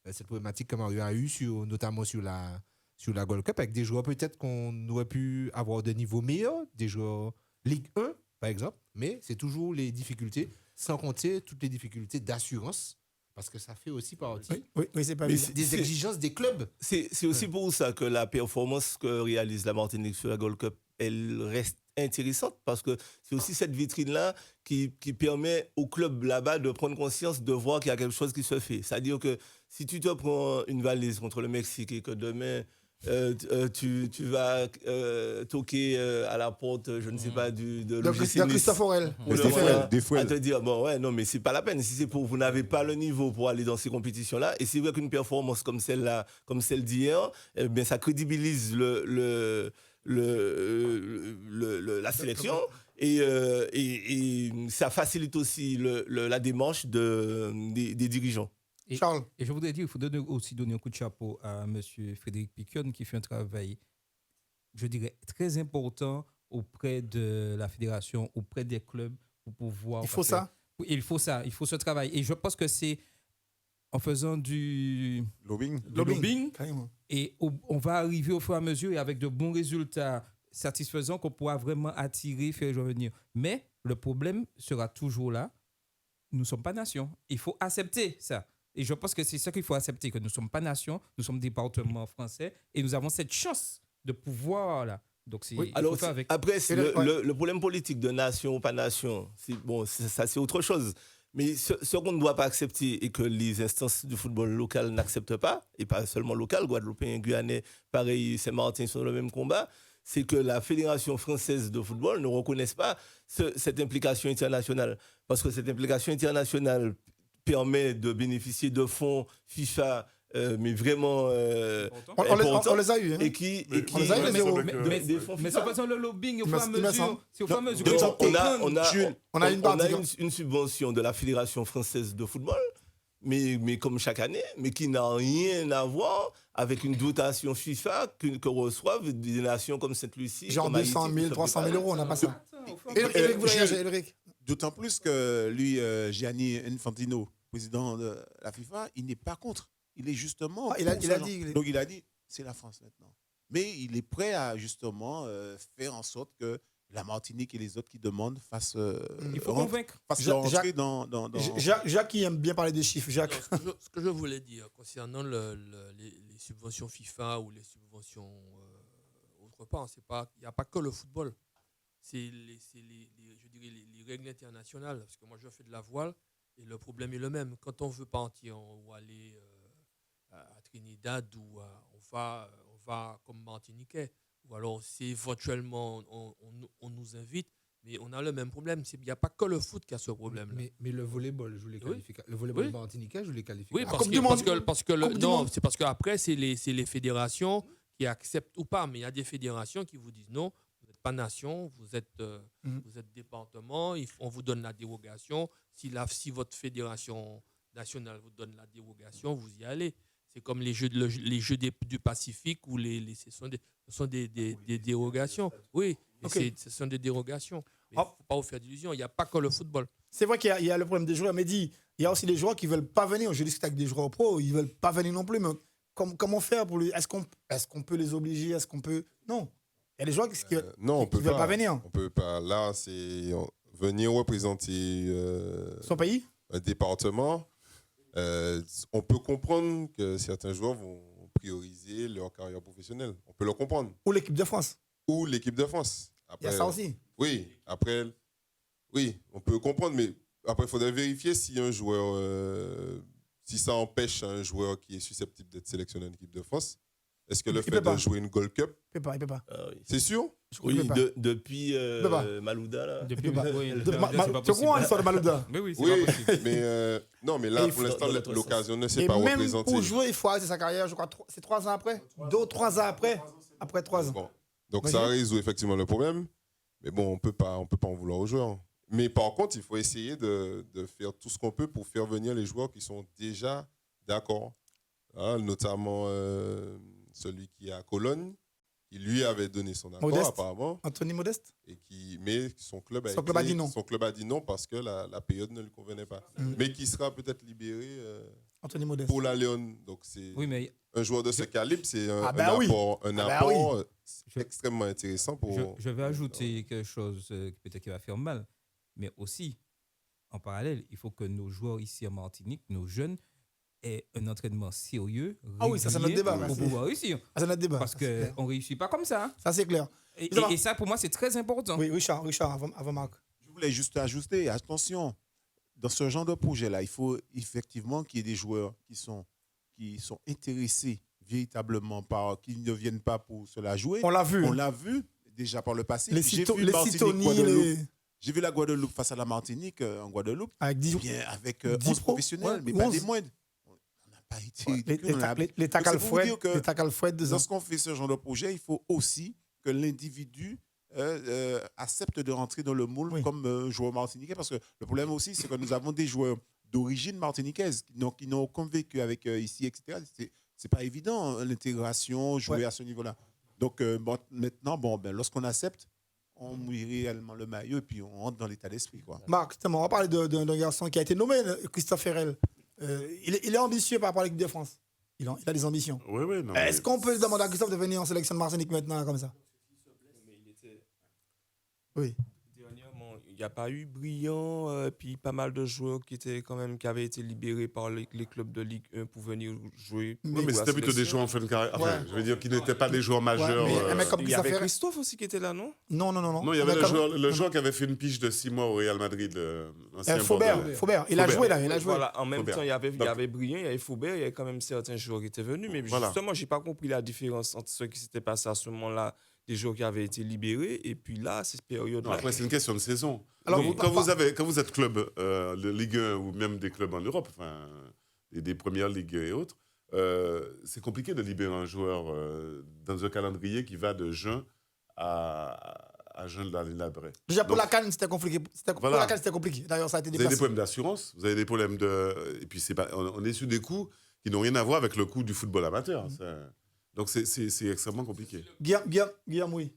cette problématique que Mario a eue, notamment sur la Gold Cup, avec des joueurs peut-être qu'on aurait pu avoir de niveau meilleur, des joueurs Ligue 1, par exemple, mais c'est toujours les difficultés, sans compter toutes les difficultés d'assurance. Parce que ça fait aussi partie c'est pas des exigences des clubs. C'est aussi pour ça que la performance que réalise la Martinique sur la Gold Cup, elle reste intéressante parce que c'est aussi cette vitrine-là qui permet au club là-bas de prendre conscience, de voir qu'il y a quelque chose qui se fait. C'est-à-dire que si tu te prends une valise contre le Mexique et que demain, tu vas toquer à la porte, je ne sais pas, de l'OGC Christophe Aurel. À te dire, bon, ouais, non, mais c'est pas la peine. Si c'est pour vous n'avez pas le niveau pour aller dans ces compétitions-là, et c'est vrai qu'une performance comme celle-là, comme celle d'hier, eh bien, ça crédibilise la sélection et ça facilite aussi la démarche des dirigeants. Charles. Et je voudrais dire, il faut aussi donner un coup de chapeau à M. Frédéric Piquion qui fait un travail, je dirais, très important auprès de la fédération, auprès des clubs pour pouvoir... Il faut ça. Oui, il faut ce travail. Et je pense que c'est en faisant du lobbying. Et on va arriver au fur et à mesure et avec de bons résultats satisfaisants qu'on pourra vraiment attirer, faire revenir. Mais le problème sera toujours là. Nous ne sommes pas nation. Il faut accepter ça. Et je pense que c'est ça qu'il faut accepter, que nous ne sommes pas nation, nous sommes département français et nous avons cette chance de pouvoir là. Donc oui, alors après le problème politique de nation ou pas nation, ça c'est autre chose. Mais ce qu'on ne doit pas accepter et que les instances du football local n'acceptent pas, et pas seulement local, Guadeloupéen, Guyanais, pareil, Saint-Martin sont dans le même combat, c'est que la Fédération française de football ne reconnaisse pas cette implication internationale. Parce que cette implication internationale permet de bénéficier de fonds FIFA, mais vraiment on les a eu. Hein. Et qui on les a eu, les euros. Mais c'est pas le lobbying, au fur et à mesure. C'est au fur et à mesure. On a une subvention de la Fédération française de football, mais comme chaque année, mais qui n'a rien à voir avec une dotation FIFA que reçoivent des nations comme Sainte-Lucie. Genre 200 000, 300 000 euros, on n'a pas ça. Eric, d'autant plus que lui, Gianni Infantino, président de la FIFA, il n'est pas contre. Il est justement. Donc il a dit, c'est la France maintenant. Mais il est prêt à justement faire en sorte que la Martinique et les autres qui demandent fassent. Il faut convaincre. Jacques, Jacques qui aime bien parler des chiffres. Jacques. Ce que je voulais dire concernant les subventions FIFA ou les subventions autre part, il n'y a pas que le football. C'est les règles internationales. Parce que moi, je fais de la voile et le problème est le même. Quand on veut partir ou aller à Trinidad ou on va comme Martiniquais, ou alors c'est éventuellement on nous invite, mais on a le même problème. Il n'y a pas que le foot qui a ce problème. Mais le volleyball, je les qualifie. Le volleyball martiniquais, je les qualifie. Oui, c'est parce qu'après, c'est les fédérations qui acceptent ou pas. Mais il y a des fédérations qui vous disent non, vous n'êtes pas nation, vous êtes département, on vous donne la dérogation. Si votre fédération nationale vous donne la dérogation, vous y allez. C'est comme les jeux du Pacifique où ce sont des dérogations. Oui, ce sont des dérogations. Il ne faut pas vous faire d'illusions. Il n'y a pas que le football. C'est vrai qu'il y a le problème des joueurs, mais il y a aussi des joueurs qui ne veulent pas venir. Je discute avec des joueurs pro, ils ne veulent pas venir non plus. Mais comment faire pour lui? Est-ce qu'on peut les obliger? Est-ce qu'on peut... Non. Il y a des joueurs qui ne veulent pas venir. On ne peut pas. Là, c'est venir représenter son pays, un département. On peut comprendre que certains joueurs vont prioriser leur carrière professionnelle. On peut le comprendre. Ou l'équipe de France. Après, il y a ça aussi. Oui, on peut comprendre, mais après, il faudrait vérifier si un joueur, si ça empêche un joueur qui est susceptible d'être sélectionné en équipe de France. Est-ce que le fait de jouer une Gold Cup? Il peut pas. Oui. C'est sûr? Oui, depuis Malouda. Là. Tu comprends l'histoire de Malouda? Oui, c'est pas possible. Mais non, mais là, pour l'instant, l'occasion ne s'est pas représentée. Et même pour jouer, il faut arrêter sa carrière, je crois, c'est 3 ans après? 2 ou 3 ans après? Après 3 ans. Bon. Donc ça résout effectivement le problème. Mais bon, on peut pas en vouloir aux joueurs. Mais par contre, il faut essayer de faire tout ce qu'on peut pour faire venir les joueurs qui sont déjà d'accord. Notamment celui qui est à Cologne. Il lui avait donné son accord, Modeste, apparemment. Anthony Modeste. Mais son club a dit non parce que la période ne lui convenait pas. Mais qui sera peut-être libéré Anthony Modeste. pour la Lyon. Donc c'est un joueur de ce calibre, c'est un apport extrêmement intéressant pour. Je vais ajouter quelque chose peut-être qui va faire mal, mais aussi en parallèle, il faut que nos joueurs ici en Martinique, nos jeunes, aient un entraînement sérieux. Ah oui, ça c'est notre débat. Pour pouvoir réussir. C'est notre débat. Parce qu'on ne réussit pas comme ça. Ça c'est clair. Et ça pour moi c'est très important. Oui, Richard, avant Marc. Je voulais juste ajouter, attention, dans ce genre de projet-là, il faut effectivement qu'il y ait des joueurs qui sont intéressés véritablement qui ne viennent pas pour se la jouer. On l'a vu déjà par le passé. J'ai vu la Guadeloupe face à la Martinique en Guadeloupe. Avec 10 11 professionnels, mais pas des moindres. On n'a pas été. Les tacalfouettes. Lorsqu'on fait ce genre de projet, il faut aussi que l'individu accepte de rentrer dans le moule comme joueur martiniquais. Parce que le problème aussi, c'est que nous avons des joueurs d'origine martiniquaise qui n'ont aucun vécu avec ici, etc. C'est pas évident, l'intégration, jouer à ce niveau-là. Donc maintenant, lorsqu'on accepte, on mouille réellement le maillot et puis on rentre dans l'état d'esprit. Marc, on va parler d'un garçon qui a été nommé, Christophe Herrel. Il est ambitieux par rapport à l'équipe de France. Il a des ambitions. Oui, oui. non, Est-ce mais- qu'on peut demander à Christophe de venir en sélection de Martinique maintenant, comme ça? Oui. Dernièrement, il n'y a pas eu Brillant, puis pas mal de joueurs qui avaient été libérés par les clubs de Ligue 1 pour venir jouer. Oui, pour mais la c'était plutôt des sélection. joueurs en fin de carrière. Enfin, Ouais. je veux dire qui n'étaient pas des joueurs majeurs. mais un mec comme Il y avait Christophe Christophe aussi qui était là, non? Non. Non, il y avait le joueur qui avait fait une pige de 6 mois au Real Madrid. l'ancien Faubert. Bordelais. Il a Faubert. joué là. Il a joué. Voilà, en même Faubert. temps, il y avait Donc- Brillant, il y avait Faubert, il y avait quand même certains joueurs qui étaient venus. Mais Voilà. justement, je n'ai pas compris la différence entre ce qui s'était passé à ce moment-là, des joueurs qui avaient été libérés, et puis là, cette Non, période-là. après, c'est une question de saison. Alors, Donc, quand vous êtes club de Ligue 1 ou même des clubs en Europe, enfin, des premières ligues et autres, c'est compliqué de libérer un joueur dans un calendrier qui va de juin à juin de l'année d'après. Déjà, pour Donc, la Cannes, c'était compliqué. Pour Voilà. la Cannes, c'était compliqué. D'ailleurs, ça a été Vous avez des déplacé. problèmes d'assurance, vous avez des problèmes de. Et puis, on est sur des coûts qui n'ont rien à voir avec le coût du football amateur. Donc, c'est extrêmement compliqué. Guillaume, oui.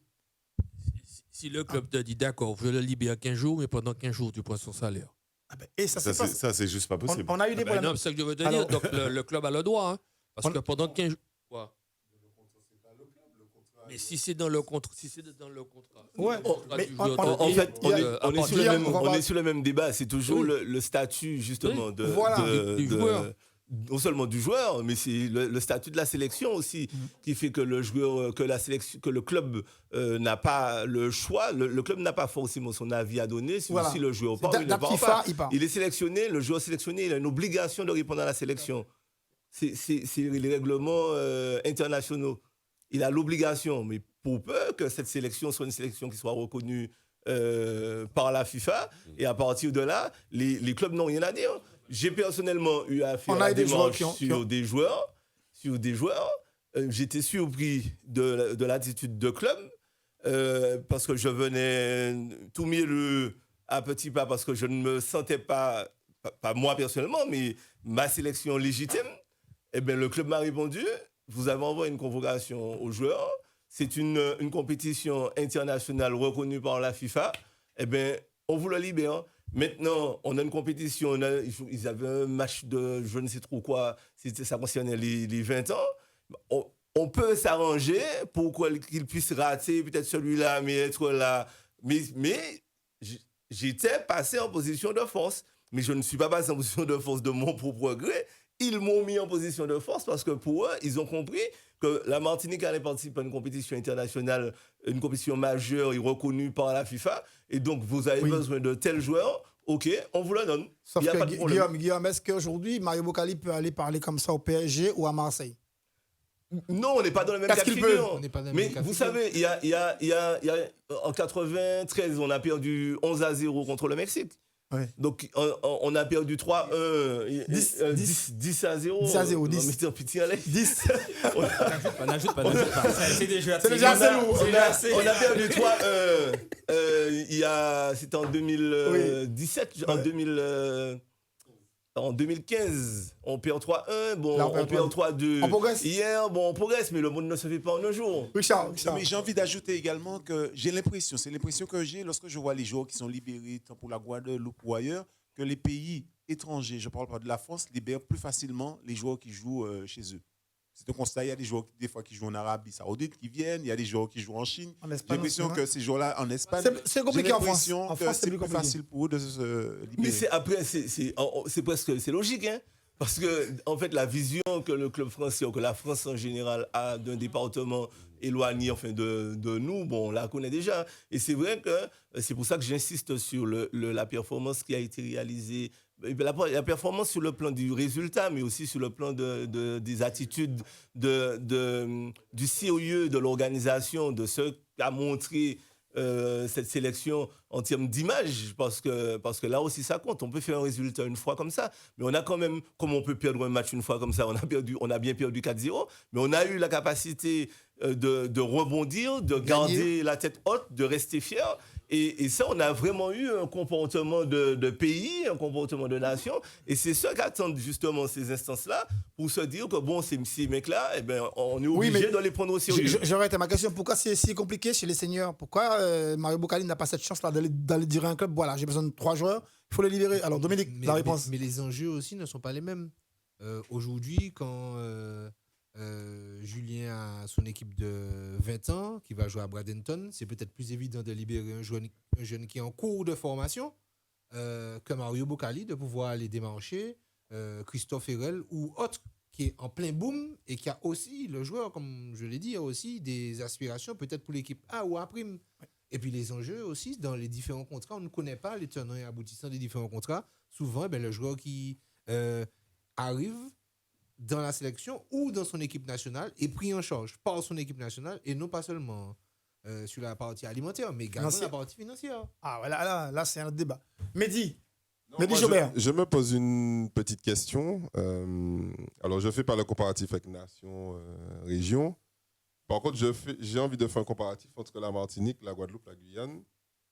Si le club te dit d'accord, je le libère 15 jours, mais pendant 15 jours, tu prends son salaire. Et ça, c'est pas... Ça, c'est juste pas possible. On a eu des problèmes. Non, c'est ce que je veux te Alors- dire. Donc, le club a le droit. Hein, parce que pendant 15 jours. Quoi? Mais si c'est dans le contrat. Ouais, le contrat mais du joueur on- te En dit, fait, on est à sur partir- le même- on va on voir- est sur le même débat. C'est toujours Oui. le statut, justement, Oui. de, Voilà. Du joueur. non seulement du joueur, mais c'est le statut de la sélection aussi, qui fait que le joueur, que le club n'a pas le choix. Le club n'a pas forcément son avis à donner. Si Voilà. le joueur C'est part, il ne date part FIFA, pas. il part. Il est sélectionné, le joueur sélectionné, il a une obligation de répondre à la sélection. C'est les règlements internationaux. Il a l'obligation, mais pour peu que cette sélection soit une sélection qui soit reconnue par la FIFA, et à partir de là, les clubs n'ont rien à dire. J'ai personnellement eu à faire On a la eu des joueurs démarche qui ont- sur des joueurs. J'étais surpris de l'attitude de club, parce que je venais tout mielleux à petits pas, parce que je ne me sentais pas moi personnellement, mais ma sélection légitime. Eh bien, le club m'a répondu, vous avez envoyé une convocation aux joueurs, c'est une compétition internationale reconnue par la FIFA, eh bien, on vous le libère. Maintenant, on a une compétition, ils avaient un match de je ne sais trop quoi, ça concernait les 20 ans. On peut s'arranger pour qu'ils puissent rater peut-être celui-là, mais être là. Mais j'étais passé en position de force. Mais je ne suis pas passé en position de force de mon propre gré. Ils m'ont mis en position de force parce que pour eux, ils ont compris que la Martinique allait participer à une compétition internationale, une compétition majeure et reconnue par la FIFA. Et donc, vous avez besoin de tels joueurs. OK, on vous le donne. Sauf Il y a pas de que problème. Guillaume, est-ce qu'aujourd'hui, Mario Bocali peut aller parler comme ça au PSG ou à Marseille? Non, on n'est pas dans le même Est-ce cas de qu'il peut? figure. On n'est pas dans le Mais même cas de vous figure. savez, il y a en 93, on a perdu 11-0 contre le Mexique. Ouais. Donc, on a perdu 3-1, 10-0. 10-0, 10. Non, mais t'es pitié, allez. 10. N'ajoute pas. C'est déjà C'est déjà assez lourd. On a perdu 3-1. C'était en 2017, en 2015, on perd 3-1, bon, Là, on perd 3-2. On progresse. Hier, bon, on progresse, mais le monde ne se fait pas en un jour. Richard. Non, mais j'ai envie d'ajouter également que j'ai l'impression, c'est l'impression que j'ai lorsque je vois les joueurs qui sont libérés, tant pour la Guadeloupe ou ailleurs, que les pays étrangers, je ne parle pas de la France, libèrent plus facilement les joueurs qui jouent chez eux. C'est un constat, il y a des joueurs des fois qui jouent en Arabie Saoudite qui viennent, il y a des joueurs qui jouent en Chine. En J'ai Espagne, l'impression aussi, que ces joueurs-là en Espagne, c'est compliqué en France. j'ai l'impression En que France, c'est c'est plus plus compliqué. facile pour eux de se libérer. Mais c'est presque c'est logique, hein? Parce que en fait la vision que le club français ou que la France en général a d'un département éloigné enfin de nous, bon, on la connaît déjà. Et c'est vrai que c'est pour ça que j'insiste sur la performance qui a été réalisée. La performance sur le plan du résultat, mais aussi sur le plan des attitudes, du sérieux de l'organisation, de ce qu'a montré cette sélection en termes d'image, parce que là aussi ça compte. On peut faire un résultat une fois comme ça, mais on a quand même, comme on peut perdre un match une fois comme ça, on a bien perdu 4-0, mais on a eu la capacité de rebondir, de garder la tête haute, de rester fier. Et ça, on a vraiment eu un comportement de pays, un comportement de nation. Et c'est ça qu'attendent justement ces instances-là pour se dire que bon, ces mecs-là, eh ben, on est obligé de les prendre au sérieux. J'aurais été ma question. Pourquoi c'est si compliqué chez les seniors? Pourquoi Mario Bocali n'a pas cette chance-là d'aller dire à un club, voilà, j'ai besoin de 3 joueurs, il faut les libérer? Alors Dominique, la réponse. Mais les enjeux aussi ne sont pas les mêmes. Aujourd'hui, quand Julien a son équipe de 20 ans qui va jouer à Bradenton, c'est peut-être plus évident de libérer un jeune qui est en cours de formation que Mario Bocali, de pouvoir aller démarcher Christophe Herrel ou autre qui est en plein boom et qui a aussi, le joueur, comme je l'ai dit, a aussi des aspirations peut-être pour l'équipe A ou A'. Et puis les enjeux aussi, dans les différents contrats, on ne connaît pas les tenants et aboutissants des différents contrats. Souvent, le joueur qui arrive dans la sélection ou dans son équipe nationale est pris en charge par son équipe nationale et non pas seulement sur la partie alimentaire, mais également la partie financière. Ah, voilà, là c'est un autre débat. Mehdi Moi, Jobert. je me pose une petite question. Alors, je ne fais pas le comparatif avec nation, région. Par contre, j'ai envie de faire un comparatif entre la Martinique, la Guadeloupe, la Guyane.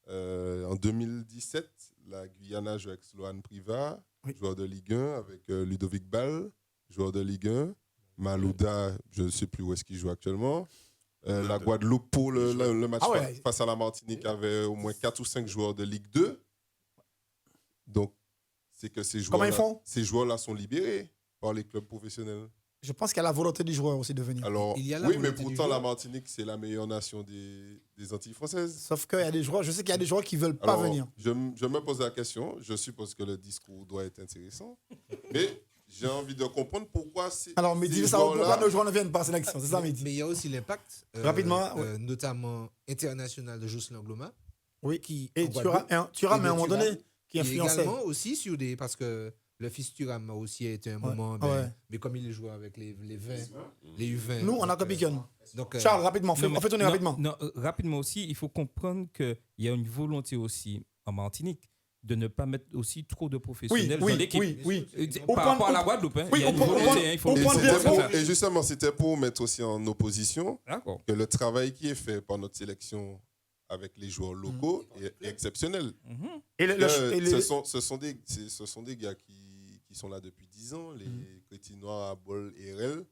En 2017, la Guyane a joué avec Sloan Priva, joueur de Ligue 1, avec Ludovic Ball, joueur de Ligue 1. Malouda, je ne sais plus où est-ce qu'il joue actuellement. La Guadeloupe, pour le match face à la Martinique, avait au moins 4 ou 5 joueurs de Ligue 2. Donc, c'est que ces joueurs-là sont libérés par les clubs professionnels. Je pense qu'il y a la volonté du joueur aussi de venir. Alors, oui, mais pourtant, la Martinique, c'est la meilleure nation des Antilles françaises. Sauf qu'il y a des joueurs, je sais qu'il y a des joueurs qui ne veulent pas venir. Je me pose la question, je suppose que le discours doit être intéressant, mais j'ai envie de comprendre pourquoi c'est. Alors, Mehdi, pourquoi nos joueurs ne viennent pas en sélection? C'est ça, Mehdi. Mais il y a aussi l'impact, rapidement, notamment international de Jocelyn Gloma. Oui, et Thuram, à un moment donné, qui influençait. Également aussi sur des. Parce que le fils Thuram a aussi été un moment. Mais comme il joue avec les 20, les U20. Nous, on a Copican. Charles, rapidement, on fait tourner rapidement. Non, rapidement aussi, il faut comprendre qu'il y a une volonté aussi en Martinique de ne pas mettre aussi trop de professionnels dans l'équipe. Oui. Par rapport à la Guadeloupe, il y a une volonté, il faut et justement, c'était pour mettre aussi en opposition que le travail qui est fait par notre sélection avec les joueurs locaux est exceptionnel. Ce sont des gars qui sont là depuis 10 ans, les Crétinois, Bol et RL.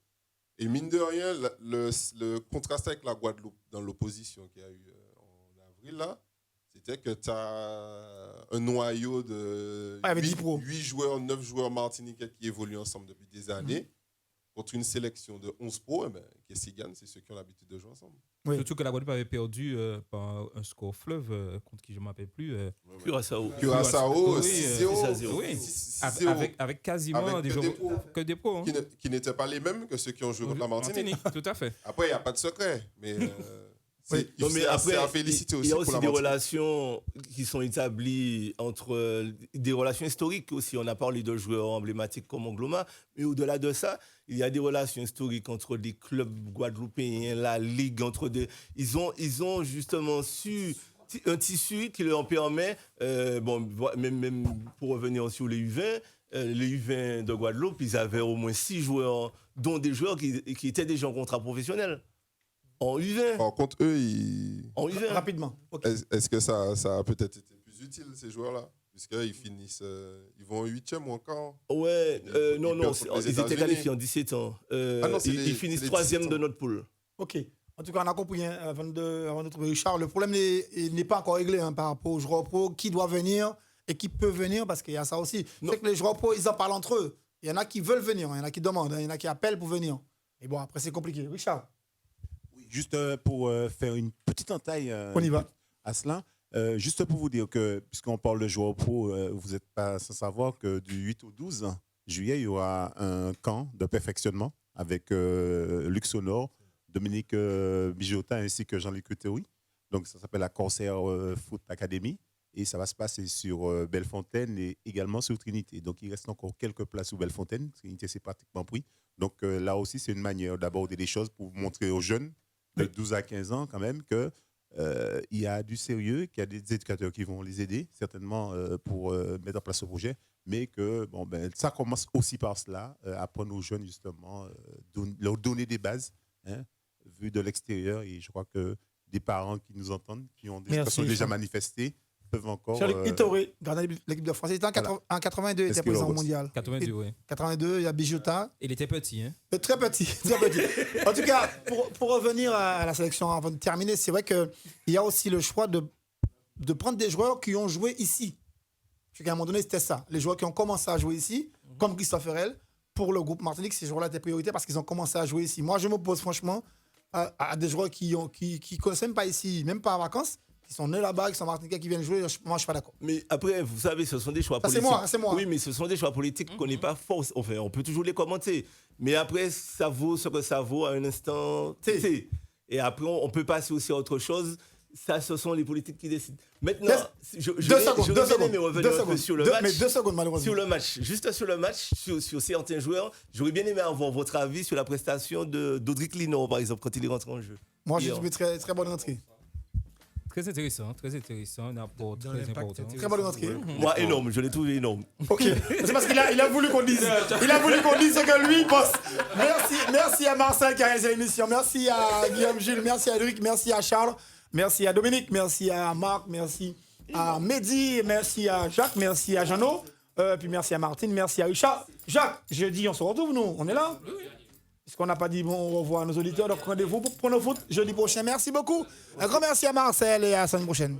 Et mine de rien, le contraste avec la Guadeloupe dans l'opposition qu'il y a eu en avril, là, c'était que tu as un noyau de 8 joueurs, 9 joueurs martiniquais qui évoluent ensemble depuis des années. Contre une sélection de 11 pros, qu'est-ce qu'ils gagnent? C'est ceux qui ont l'habitude de jouer ensemble. Surtout que la Guadeloupe avait perdu par un score fleuve, contre qui je ne m'appelle plus. Curaçao, 6-0. Avec quasiment des joueurs que des pros. Qui n'étaient pas les mêmes que ceux qui ont joué contre la Martinique. Tout à fait. Après, il n'y a pas de secret. Mais après, à féliciter aussi. Il y a aussi des relations qui sont établies entre des relations historiques aussi. On a parlé de joueurs emblématiques comme Angloma, mais au-delà de ça, il y a des relations historiques entre des clubs guadeloupéens, la Ligue, ils ont justement un tissu qui leur permet, même pour revenir sur les U20, les U20 de Guadeloupe, ils avaient au moins 6 joueurs, dont des joueurs qui étaient déjà en contrat professionnel. En U20. Par contre, eux, en U20. Rapidement. Okay. Est-ce que ça a peut-être été plus utile, ces joueurs-là? Puisqu'ils finissent, ils vont en 8e ou encore. Ouais, non, ils étaient qualifiés en 17 ans. Ils finissent 3e de notre poule. Ok. En tout cas, on a compris, avant de trouver Richard, le problème n'est pas encore réglé par rapport aux joueurs pro, qui doit venir et qui peut venir, parce qu'il y a ça aussi. C'est que les joueurs pro, ils en parlent entre eux. Il y en a qui veulent venir, il y en a qui demandent, il y en a qui appellent pour venir. Et bon, après, c'est compliqué. Richard. Juste pour faire une petite entaille à cela, juste pour vous dire que, puisqu'on parle de joueurs pro, vous n'êtes pas sans savoir que du 8 au 12 juillet, il y aura un camp de perfectionnement avec Luc Sonore, Dominique Bijota ainsi que Jean-Luc Théory. Donc ça s'appelle la Corsair Foot Academy et ça va se passer sur Bellefontaine et également sur Trinité. Donc il reste encore quelques places sur Bellefontaine. Trinité, c'est pratiquement pris. Donc là aussi, c'est une manière d'aborder les choses pour montrer aux jeunes de 12 à 15 ans quand même qu'il y a du sérieux, qu'il y a des éducateurs qui vont les aider certainement pour mettre en place ce projet, mais que ça commence aussi par cela, apprendre aux jeunes justement, leur donner des bases, vu de l'extérieur, et je crois que des parents qui nous entendent, qui Merci, sont déjà Charles. manifestés, peuvent encore. Charles Itoré, gardien de l'équipe de France. Il était en 82, il était présent au mondial. 82, oui. 82, il y a Bijuta. Il était petit, hein. Très petit, très petit. En tout cas, pour revenir à la sélection avant de terminer, c'est vrai qu'il y a aussi le choix de prendre des joueurs qui ont joué ici. Parce qu'à un moment donné, c'était ça. Les joueurs qui ont commencé à jouer ici, comme Christophe Herel, pour le groupe Martinique, ces joueurs-là étaient prioritaires parce qu'ils ont commencé à jouer ici. Moi, je m'oppose franchement à des joueurs qui connaissent même pas ici, même pas en vacances, qui sont nés là-bas, qui sont martiniquais, qui viennent jouer. Moi, je ne suis pas d'accord. Mais après, vous savez, ce sont des choix Ça, politiques. c'est moi. Oui, mais ce sont des choix politiques qu'on n'est pas force. Enfin, on peut toujours les commenter. Mais après, ça vaut ce que ça vaut à un instant T. Et après, on peut passer aussi à autre chose. Ça, ce sont les politiques qui décident. Maintenant, je vais revenir un peu sur le match. Mais 2 secondes, malheureusement. Sur le match, juste sur le match, sur certains joueurs, j'aurais bien aimé avoir votre avis sur la prestation d'Audric Linot, par exemple, quand il est rentré en jeu. Moi, je trouve très, très bonne entrée. Très intéressant, un apport très important. Très bonne entrée. Moi, énorme, je l'ai trouvé énorme. Ok, c'est parce qu'il a voulu qu'on dise. Il a voulu qu'on dise ce que lui pense. Merci à Marcel qui a réalisé l'émission. Merci à Guillaume Gilles, merci à Eric, merci à Charles, merci à Dominique, merci à Marc, merci à Mehdi, merci à Jacques, merci à Jeannot, puis merci à Martine, merci à Richard. Jacques, jeudi, on se retrouve, nous, on est là. Est-ce qu'on n'a pas dit bon au revoir à nos auditeurs? Donc rendez-vous pour Prono Foot jeudi prochain. Merci beaucoup. Un grand merci à Marcel et à la semaine prochaine.